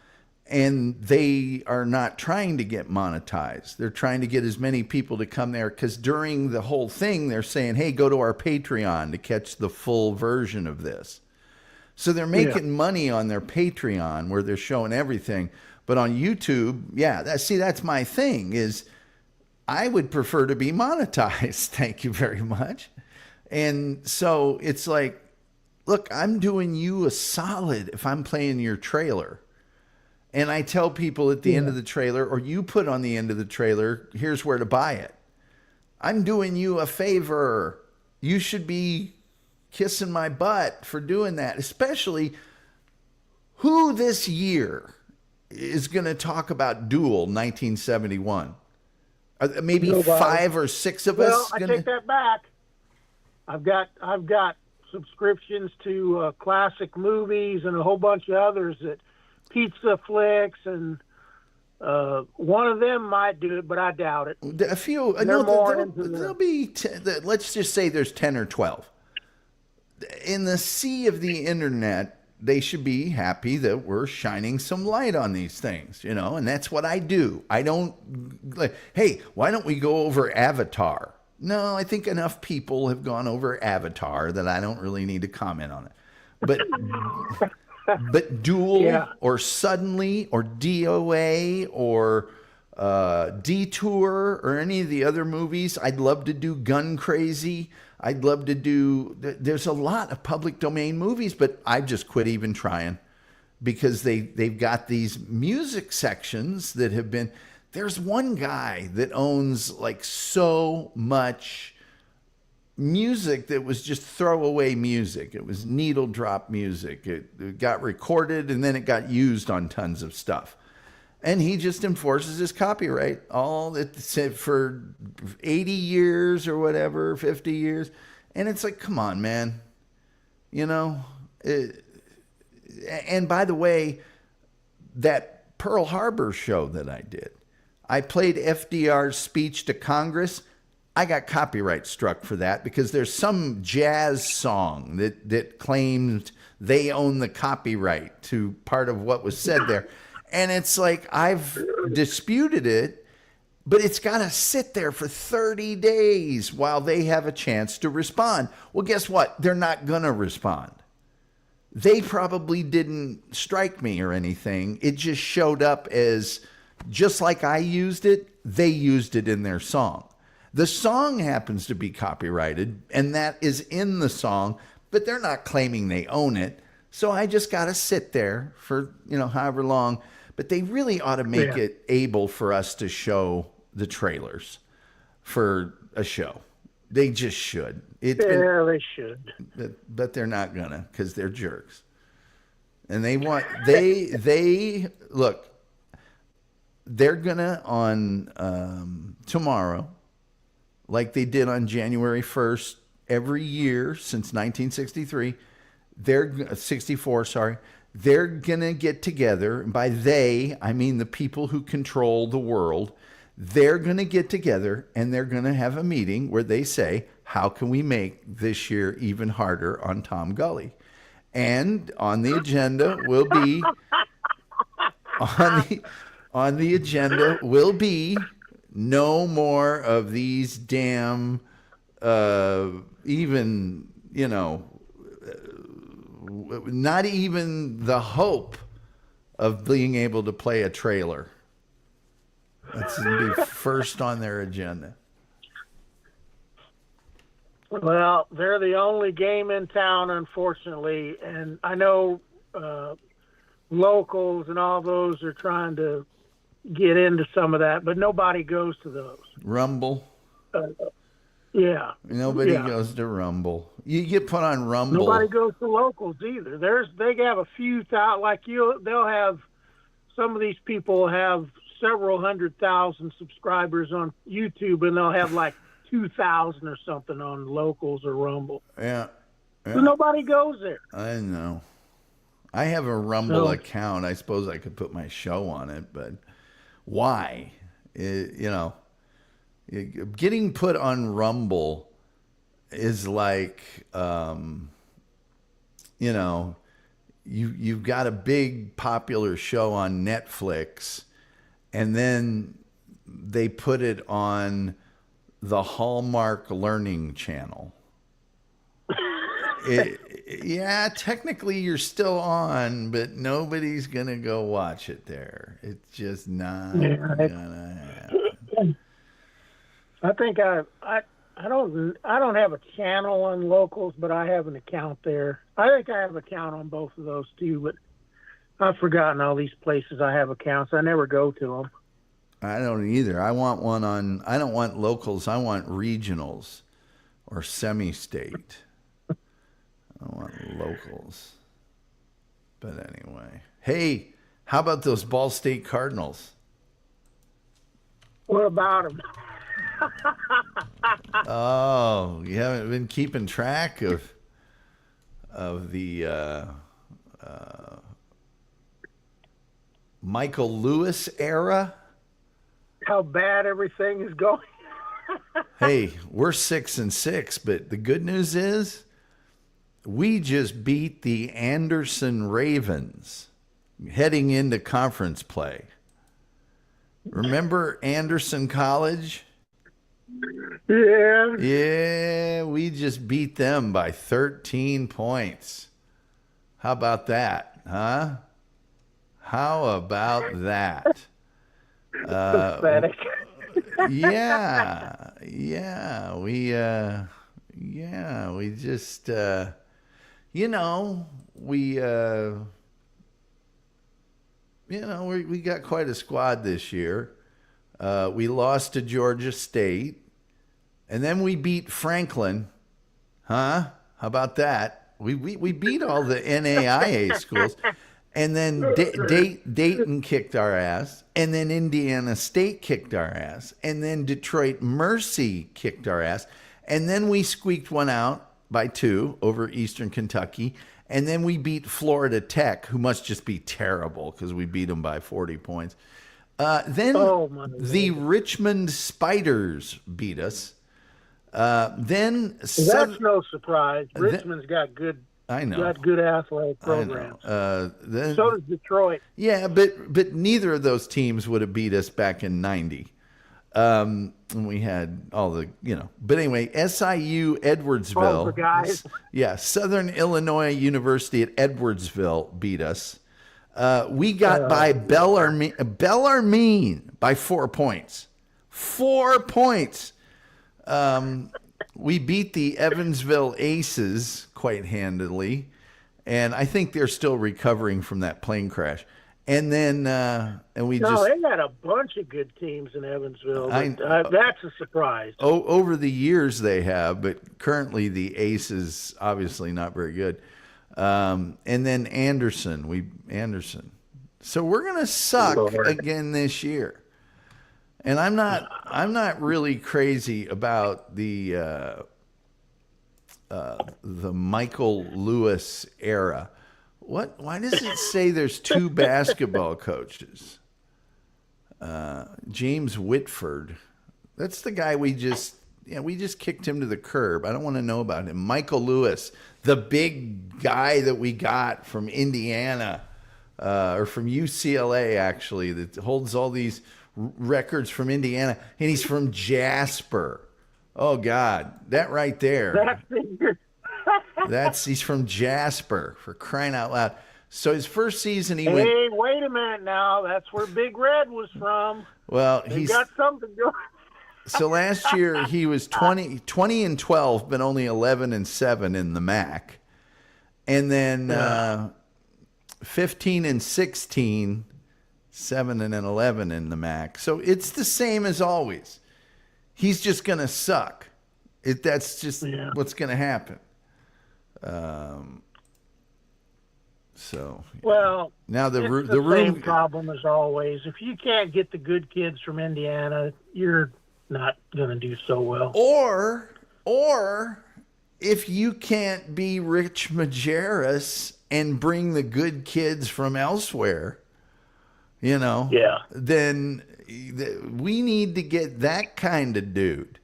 and they are not trying to get monetized. They're trying to get as many people to come there, because during the whole thing, they're saying, "Hey, go to our Patreon to catch the full version of this." So they're making money on their Patreon where they're showing everything. But on YouTube, that's my thing, is I would prefer to be monetized. Thank you very much. And so it's like, look, I'm doing you a solid if I'm playing your trailer. And I tell people at the end of the trailer, or you put on the end of the trailer, here's where to buy it. I'm doing you a favor. You should be kissing my butt for doing that. Especially, who this year is going to talk about Duel 1971? Maybe
Nobody.
5 or 6 of us.
Well, I take that back. I've got subscriptions to classic movies and a whole bunch of others, that Pizza Flicks, and one of them might do it, but I doubt it.
A few. There'll be. Let's just say there's 10 or 12. In the sea of the internet, they should be happy that we're shining some light on these things, and that's what I do. I don't like, hey, why don't we go over Avatar? No, I think enough people have gone over Avatar that I don't really need to comment on it. But Duel or Suddenly or DOA or Detour or any of the other movies, I'd love to do Gun Crazy. I'd love to do, there's a lot of public domain movies, but I've just quit even trying, because they've got these music sections that have been, there's one guy that owns like so much music that was just throwaway music. It was needle drop music. It got recorded and then it got used on tons of stuff. And he just enforces his copyright all for 80 years or whatever, 50 years. And it's like, come on, man. And by the way, that Pearl Harbor show that I did, I played FDR's speech to Congress. I got copyright struck for that because there's some jazz song that claimed they own the copyright to part of what was said there. And it's like, I've disputed it, but it's got to sit there for 30 days while they have a chance to respond. Well, guess what? They're not going to respond. They probably didn't strike me or anything. It just showed up as, just like I used it, they used it in their song. The song happens to be copyrighted, and that is in the song, but they're not claiming they own it. So I just got to sit there for, however long. But they really ought to make it able for us to show the trailers for a show. They just should.
They should.
But they're not gonna, because they're jerks. And they look, they're gonna on tomorrow, like they did on January 1st every year since 1963. They're 64, sorry. They're going to get together. And by they, I mean the people who control the world. They're going to get together and they're going to have a meeting where they say, how can we make this year even harder on Tom Gully? And on the agenda will be, on the agenda will be no more of these damn, even, not even the hope of being able to play a trailer. That's going to be first on their agenda.
Well, they're the only game in town, unfortunately. And I know locals and all those are trying to get into some of that, but nobody goes to those.
Rumble.
Yeah.
Nobody goes to Rumble. You get put on Rumble.
Nobody goes to locals either. They have a few thousand, they'll have, some of these people have several 100,000 subscribers on YouTube, and they'll have like 2,000 or something on Locals or Rumble.
Yeah.
So nobody goes there.
I know. I have a Rumble account. I suppose I could put my show on it, but why? Getting put on Rumble is like, you've got a big popular show on Netflix, and then they put it on the Hallmark Learning Channel. Yeah, technically you're still on, but nobody's gonna go watch it there. It's just not gonna happen.
I think I don't have a channel on Locals, but I have an account there. I think I have an account on both of those too, but I've forgotten all these places I have accounts. I never go to them.
I don't either. I don't want Locals. I want regionals or semi-state. I want Locals. But anyway. Hey, how about those Ball State Cardinals?
What about them?
Oh, you haven't been keeping track of the Michael Lewis era?
How bad everything is going.
Hey, we're 6-6, but the good news is we just beat the Anderson Ravens heading into conference play. Remember Anderson College?
Yeah.
Yeah, we just beat them by 13 points. How about that, huh? How about that?
Pathetic.
Yeah, we just, we got quite a squad this year. We lost to Georgia State, and then we beat Franklin, huh? How about that? We beat all the NAIA schools. And then Dayton kicked our ass. And then Indiana State kicked our ass. And then Detroit Mercy kicked our ass. And then we squeaked one out by 2 over Eastern Kentucky. And then we beat Florida Tech, who must just be terrible because we beat them by 40 points. Then the Richmond Spiders beat us.
That's no surprise. Richmond's got good.
I know.
Got good athletic programs.
So
does Detroit.
Yeah, but neither of those teams would have beat us back in '90. And we had all the, But anyway, SIU Edwardsville.
All the guys.
Yeah, Southern Illinois University at Edwardsville beat us. We got by Bellarmine by 4 points. 4 points. We beat the Evansville Aces quite handily, and I think they're still recovering from that plane crash. And then, they
got a bunch of good teams in Evansville. That's a surprise.
Over the years they have, but currently the Aces obviously not very good. And then Anderson. So we're gonna suck again this year. And I'm not really crazy about the Michael Lewis era. Why does it say there's 2 basketball coaches? James Whitford. That's the guy we just kicked him to the curb. I don't want to know about him. Michael Lewis, the big guy that we got from Indiana, or from UCLA actually, that holds all these records from Indiana, and he's from Jasper. Oh God, that right there. He's from Jasper, for crying out loud. So his first season he went.
Hey, wait a minute now. That's where Big Red was from.
Well,
he's got something going.
So last year he was 20-12, but only 11-7 in the MAC, and then 15-16. 7-11 in the MAC. So it's the same as always. He's just going to suck. That's just what's going to happen. Now the
same problem as always. If you can't get the good kids from Indiana, you're not going to do so well.
Or if you can't be Rich Majerus and bring the good kids from elsewhere, then we need to get that kind of dude.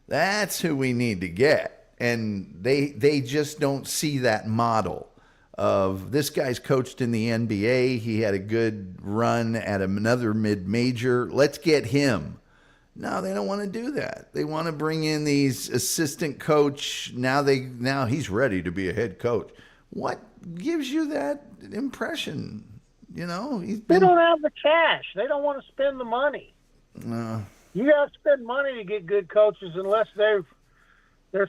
That's who we need to get. And they just don't see that model of this guy's coached in the NBA. He had a good run at another mid-major. Let's get him. No, they don't want to do that. They want to bring in these assistant coach. Now he's ready to be a head coach. What gives you that impression? They don't
have the cash. They don't want to spend the money. You got to spend money to get good coaches unless there's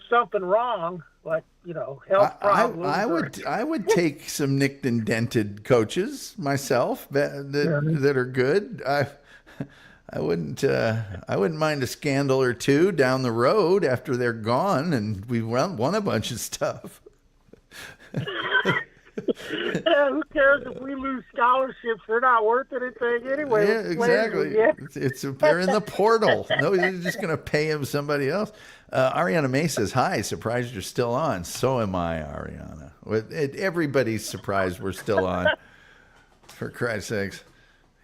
something wrong, like health problems.
I would take some nicked and dented coaches myself that are good. I wouldn't mind a scandal or two down the road after they're gone and we won a bunch of stuff.
Yeah, who cares if we lose scholarships? They're not worth anything anyway.
Yeah, exactly. They're in the portal. Nobody's just going to pay him somebody else. Ariana May says, hi, surprised you're still on. So am I, Ariana. Everybody's surprised we're still on, for Christ's sakes,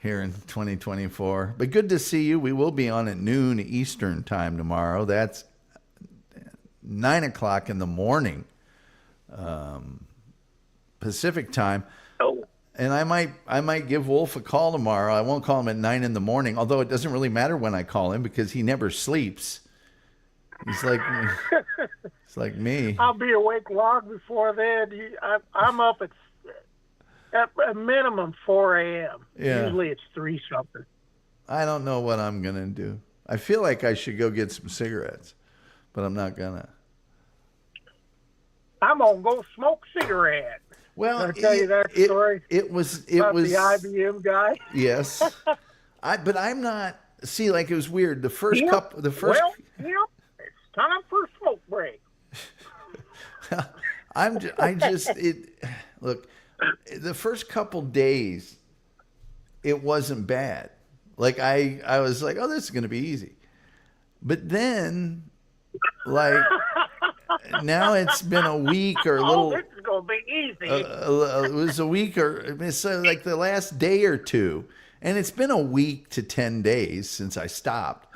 here in 2024. But good to see you. We will be on at noon Eastern time tomorrow. That's 9 o'clock in the morning. Pacific time.
Oh.
And I might give Wolf a call tomorrow. I won't call him at 9 in the morning, although it doesn't really matter when I call him because he never sleeps. He's like it's like me.
I'll be awake long before then. I'm up at a minimum 4 a.m.
Yeah.
Usually it's 3 something.
I don't know what I'm gonna do. I feel like I should go get some cigarettes, but I'm not gonna.
I'm gonna go smoke cigarette.
Well,
Can I tell you that story?
It was
the IBM guy.
Yes, but I'm not. See, like it was weird. The first.
Well, it's time for a smoke break.
Look, the first couple days, it wasn't bad. Like I was like, oh, this is gonna be easy, but then, like. Now it's been a week or a little.
This is gonna be easy.
It was a week or so, like the last day or two, and it's been a week to 10 days since I stopped.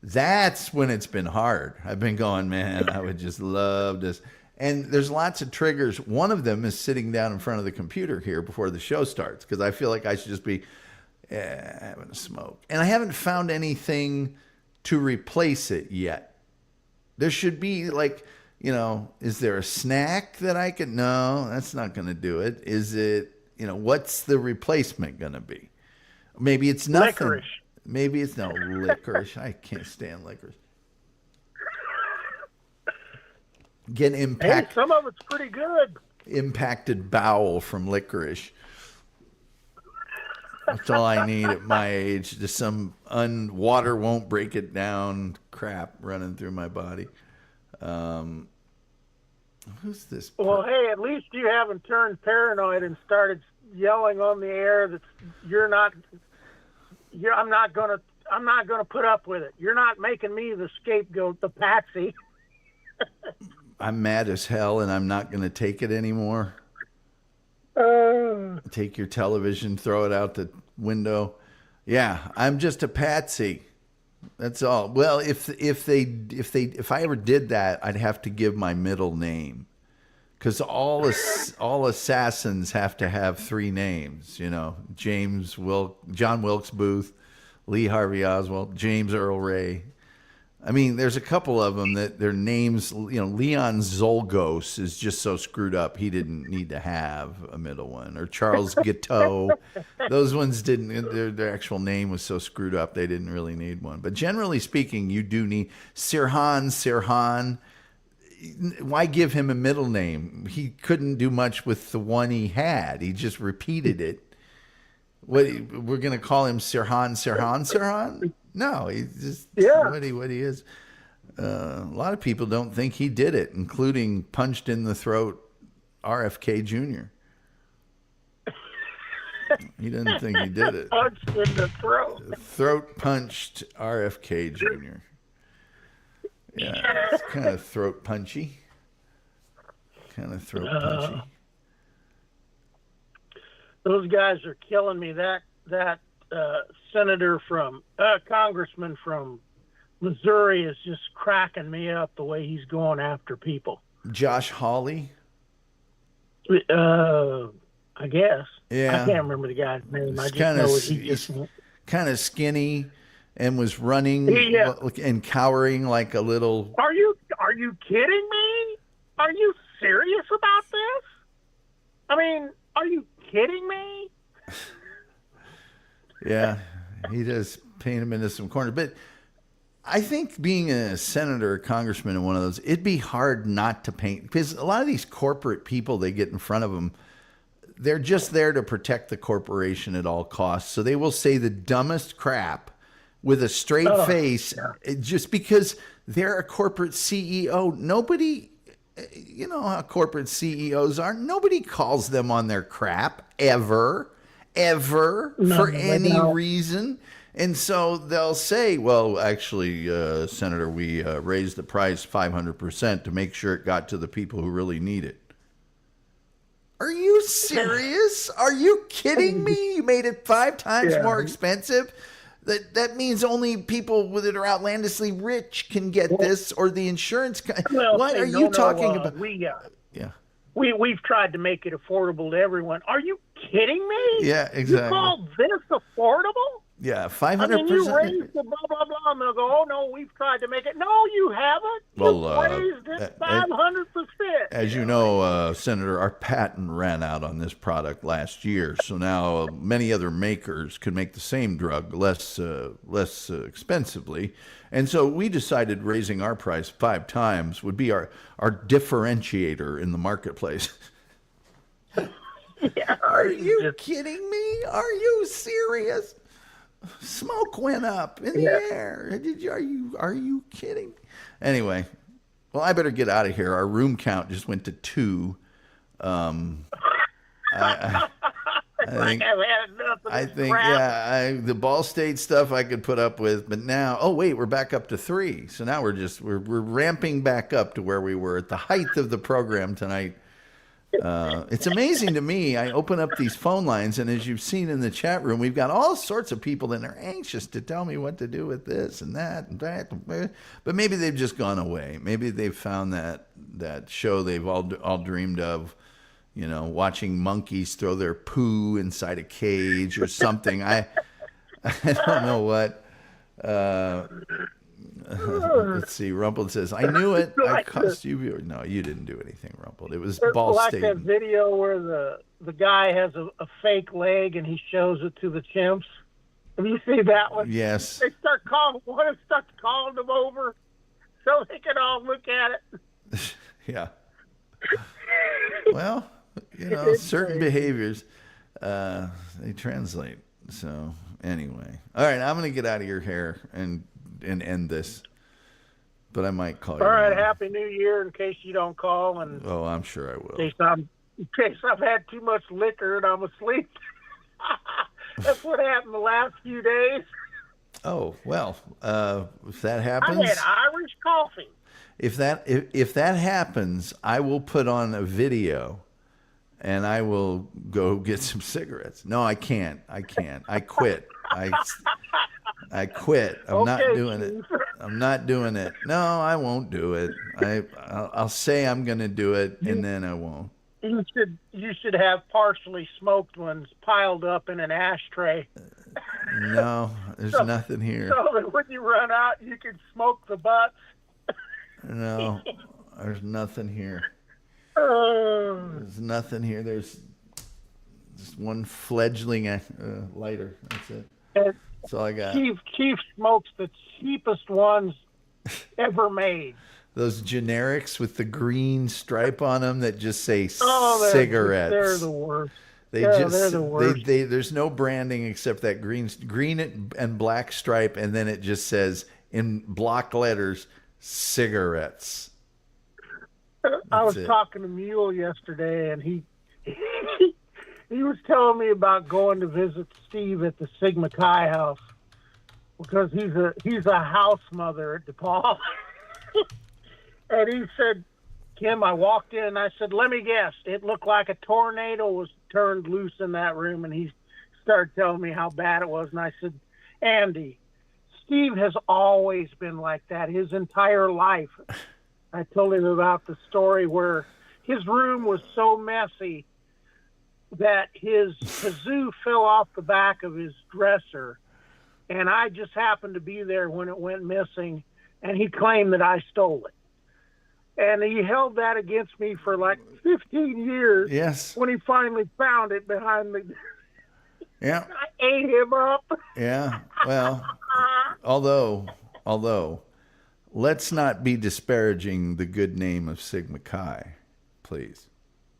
That's when it's been hard. I've been going, man, I would just love this. And there's lots of triggers. One of them is sitting down in front of the computer here before the show starts because I feel like I should just be having a smoke, and I haven't found anything to replace it yet. There should be like. Is there a snack that I could? No, that's not going to do it. Is it, what's the replacement going to be? Maybe it's nothing.
Licorice.
Maybe it's no licorice. I can't stand licorice. Get
Hey, some of it's pretty good.
Impacted bowel from licorice. That's all I need at my age. Just some water won't break it down crap running through my body. Who's this?
Well, hey, at least you haven't turned paranoid and started yelling on the air that I'm not gonna put up with it. You're not making me the scapegoat, the patsy.
I'm mad as hell, and I'm not gonna take it anymore. Take your television, throw it out the window. Yeah, I'm just a patsy. That's all. Well, if I ever did that, I'd have to give my middle name, because all assassins have to have 3 names. John Wilkes Booth, Lee Harvey Oswald, James Earl Ray. I mean, there's a couple of them that their names. Leon Zolgos is just so screwed up. He didn't need to have a middle one. Or Charles Guiteau. Those ones didn't. Their actual name was so screwed up they didn't really need one. But generally speaking, you do need Sirhan. Why give him a middle name? He couldn't do much with the one he had. He just repeated it. What we're gonna call him Sirhan? No, he's just what he is. A lot of people don't think he did it, including punched in the throat RFK Jr. He doesn't think he did it.
Punched in the throat.
Throat punched RFK Jr. Yeah, it's kind of throat punchy.
Those guys are killing me. That congressman from Missouri is just cracking me up the way he's going after people.
Josh Hawley?
I guess.
Yeah.
I can't remember the guy's name.
He's kind of skinny and was running and cowering like a little.
Are you kidding me? Are you serious about this? I mean, are you kidding me?
Yeah, he does paint him into some corners. But I think being a senator or congressman in one of those, it'd be hard not to paint, because a lot of these corporate people they get in front of them, they're just there to protect the corporation at all costs. So they will say the dumbest crap with a straight face just because they're a corporate CEO. Nobody, you know how corporate CEOs are. Nobody calls them on their crap ever for any reason. And so they'll say, well, actually, Senator, we raised the price 500% to make sure it got to the people who really need it. Are you serious? Are you kidding me? You made it 5 times more expensive? That means only people that are outlandishly rich can get this, or the insurance. What are you talking about?
We've tried to make it affordable to everyone. Are you kidding me?
Yeah, exactly.
You call this affordable?
Yeah, 500%.
I mean, you raised the blah, blah, blah, and they'll go, oh, no, we've tried to make it. No, you haven't.
Well,
raised it 500%.
As you know, Senator, our patent ran out on this product last year. So now many other makers could make the same drug less expensively. And so we decided raising our price 5 times would be our differentiator in the marketplace.
Yeah,
are you kidding me? Are you serious? Smoke went up in the air. Are you kidding? Anyway, well, I better get out of here. Our room count just went to 2. I think the Ball State stuff I could put up with, but now, we're back up to 3. So now we're ramping back up to where we were at the height of the program tonight. It's amazing to me. I open up these phone lines, and as you've seen in the chat room, we've got all sorts of people that are anxious to tell me what to do with this and that and that. But maybe they've just gone away. Maybe they've found that show they've all dreamed of, you know, watching monkeys throw their poo inside a cage or something. I don't know what. Let's see. Rumpled says, "I knew it. I cost you." No, you didn't do anything, Rumpled. It was Ball State.
That video where the guy has a fake leg and he shows it to the chimps. Have you seen that one?
Yes.
They start calling them over so they can all look at it.
Yeah. Well, you know, certain behaviors they translate. So anyway, all right. I'm going to get out of your hair and end this, but I might call you.
All right, Happy New Year in case you don't call. And
I'm sure I will.
In case I've had too much liquor and I'm asleep. That's what happened the last few days.
Oh, well, if that happens,
I had Irish coffee.
If that happens, I will put on a video and I will go get some cigarettes. No, I can't. I quit. I quit. I'm not doing it. I'm not doing it. No, I won't do it. I'll say I'm going to do it, and then I won't.
You should have partially smoked ones piled up in an ashtray.
No, there's nothing here.
So that when you run out, you can smoke the butts.
No, there's nothing here. There's nothing here. There's just one fledgling lighter. That's it. That's all I got.
Chief smokes the cheapest ones ever made.
Those generics with the green stripe on them that just say cigarettes.
They're the worst.
They're the worst. There's no branding except that green and black stripe, and then it just says in block letters, cigarettes.
I was talking to Mule yesterday, and he was telling me about going to visit Steve at the Sigma Chi house because he's a house mother at DePaul. And he said, Kim, I walked in and I said, let me guess. It looked like a tornado was turned loose in that room. And he started telling me how bad it was. And I said, Andy, Steve has always been like that his entire life. I told him about the story where his room was so messy that his kazoo fell off the back of his dresser. And I just happened to be there when it went missing. And he claimed that I stole it. And he held that against me for like 15 years.
Yes.
When he finally found it behind the...
Yeah.
I ate him up.
Yeah. Well, although, let's not be disparaging the good name of Sigma Chi, please.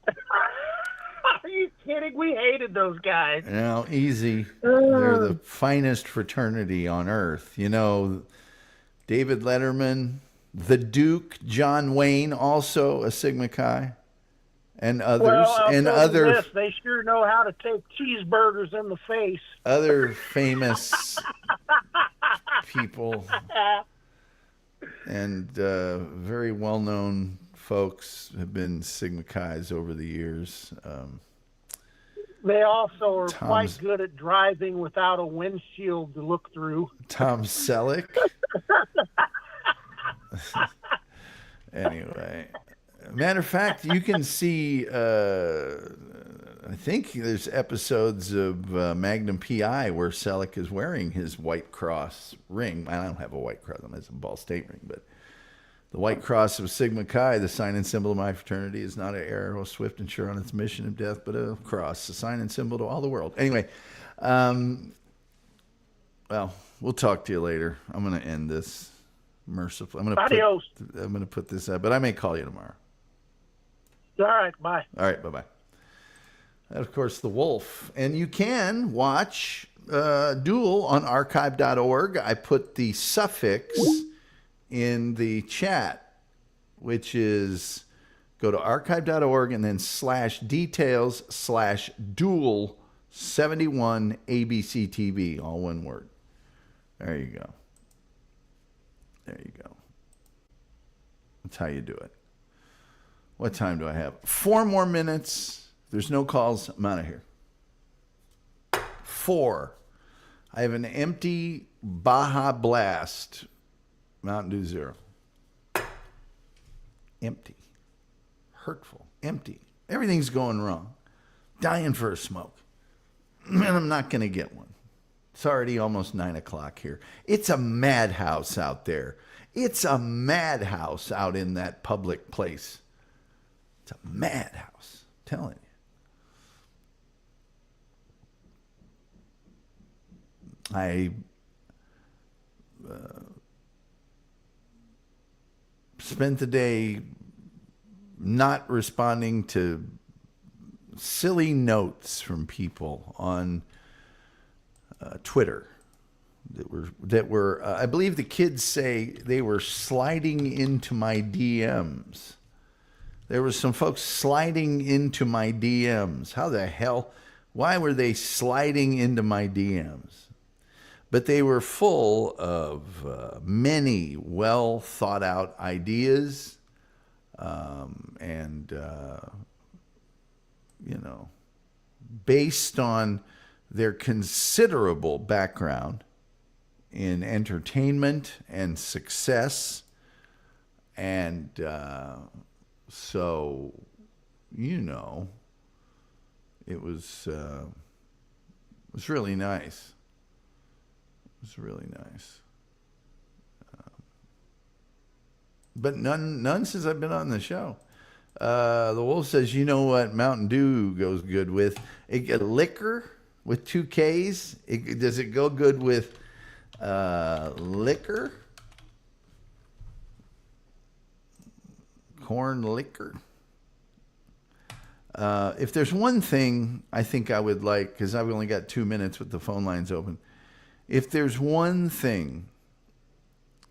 Are you kidding? We hated those guys.
Now, easy. They're the finest fraternity on earth. You know, David Letterman, the Duke, John Wayne, also a Sigma Chi, and others.
This, they sure know how to take cheeseburgers in the face.
Other famous people and very well-known folks have been Sigma Chi's over the years.
They also are quite good at driving without a windshield to look through.
Tom Selleck. Anyway, matter of fact, you can see, I think there's episodes of Magnum P.I. where Selleck is wearing his White Cross ring. I don't have a White Cross, it's a Ball State ring, but the White Cross of Sigma Chi, the sign and symbol of my fraternity, is not an arrow swift and sure on its mission of death, but a cross, a sign and symbol to all the world. Anyway, well, we'll talk to you later. I'm going to end this mercifully. I'm going to put this up, but I may call you tomorrow.
All right, bye.
All right, bye-bye. And of course, The Wolf. And you can watch Duel on archive.org. I put the suffix in the chat, which is go to archive.org and then /details/duel71 ABC TV, all one word. There you go. There you go. That's how you do it. What time do I have? 4 more minutes. There's no calls. I'm out of here. 4. I have an empty Baja Blast Mountain Dew Zero. Empty. Hurtful. Empty. Everything's going wrong. Dying for a smoke. And I'm not going to get one. It's already almost 9 o'clock here. It's a madhouse out there. It's a madhouse out in that public place. It's a madhouse. I'm telling you. I spent the day not responding to silly notes from people on Twitter that were I believe the kids say they were sliding into my DMs. There were some folks sliding into my DMs. How the hell? Why were they sliding into my DMs? But they were full of many well thought out ideas and based on their considerable background in entertainment and success. And so, it was really nice. It was really nice. But none since I've been on the show. The Wolf says, you know what Mountain Dew goes good with? Liquor with 2 Ks. Does it go good with liquor? Corn liquor? If there's one thing I think I would like, because I've only got 2 minutes with the phone lines open. If there's one thing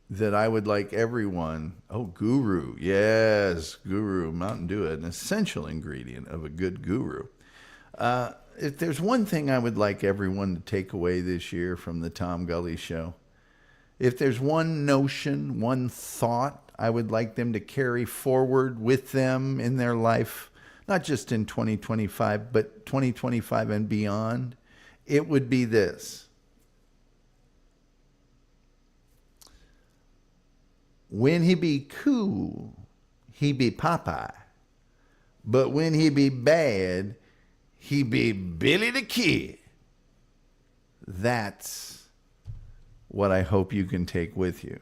that I would like everyone, Guru. Yes, Guru, Mountain Dew, an essential ingredient of a good guru. If there's one thing I would like everyone to take away this year from the Tom Gully Show, if there's one notion, one thought I would like them to carry forward with them in their life, not just in 2025, but 2025 and beyond, it would be this. When he be cool, he be Popeye. But when he be bad, he be Billy the Kid. That's what I hope you can take with you.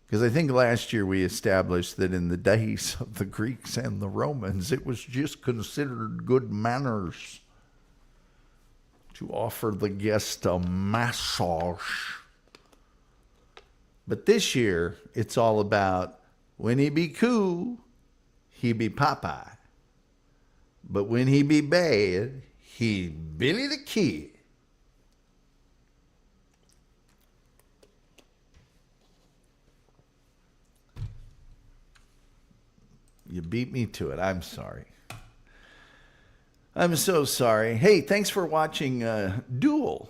Because I think last year we established that in the days of the Greeks and the Romans, it was just considered good manners to offer the guest a massage. But this year, it's all about when he be cool, he be Popeye. But when he be bad, he Billy the Kid. You beat me to it. I'm sorry. I'm so sorry. Hey, thanks for watching Duel.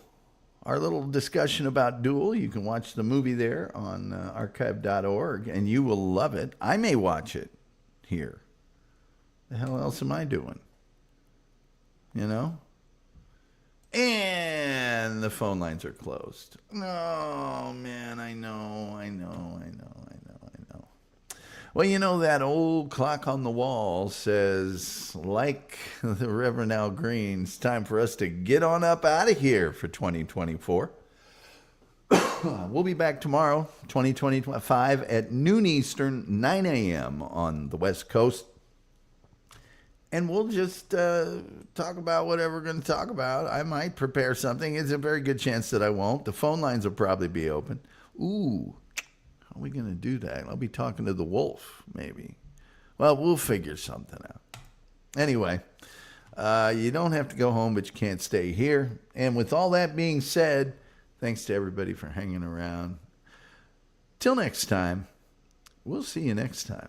Our little discussion about Duel. You can watch the movie there on archive.org, and you will love it. I may watch it here. The hell else am I doing? You know? And the phone lines are closed. Oh, man, I know. Well, you know, that old clock on the wall says, like the Reverend Al Green, it's time for us to get on up out of here for 2024. We'll be back tomorrow, 2025, at noon Eastern, 9 a.m. on the West Coast. And we'll just talk about whatever we're going to talk about. I might prepare something. It's a very good chance that I won't. The phone lines will probably be open. Ooh. How are we going to do that? I'll be talking to the wolf, maybe. Well, we'll figure something out. Anyway, you don't have to go home, but you can't stay here. And with all that being said, thanks to everybody for hanging around. Till next time, we'll see you next time.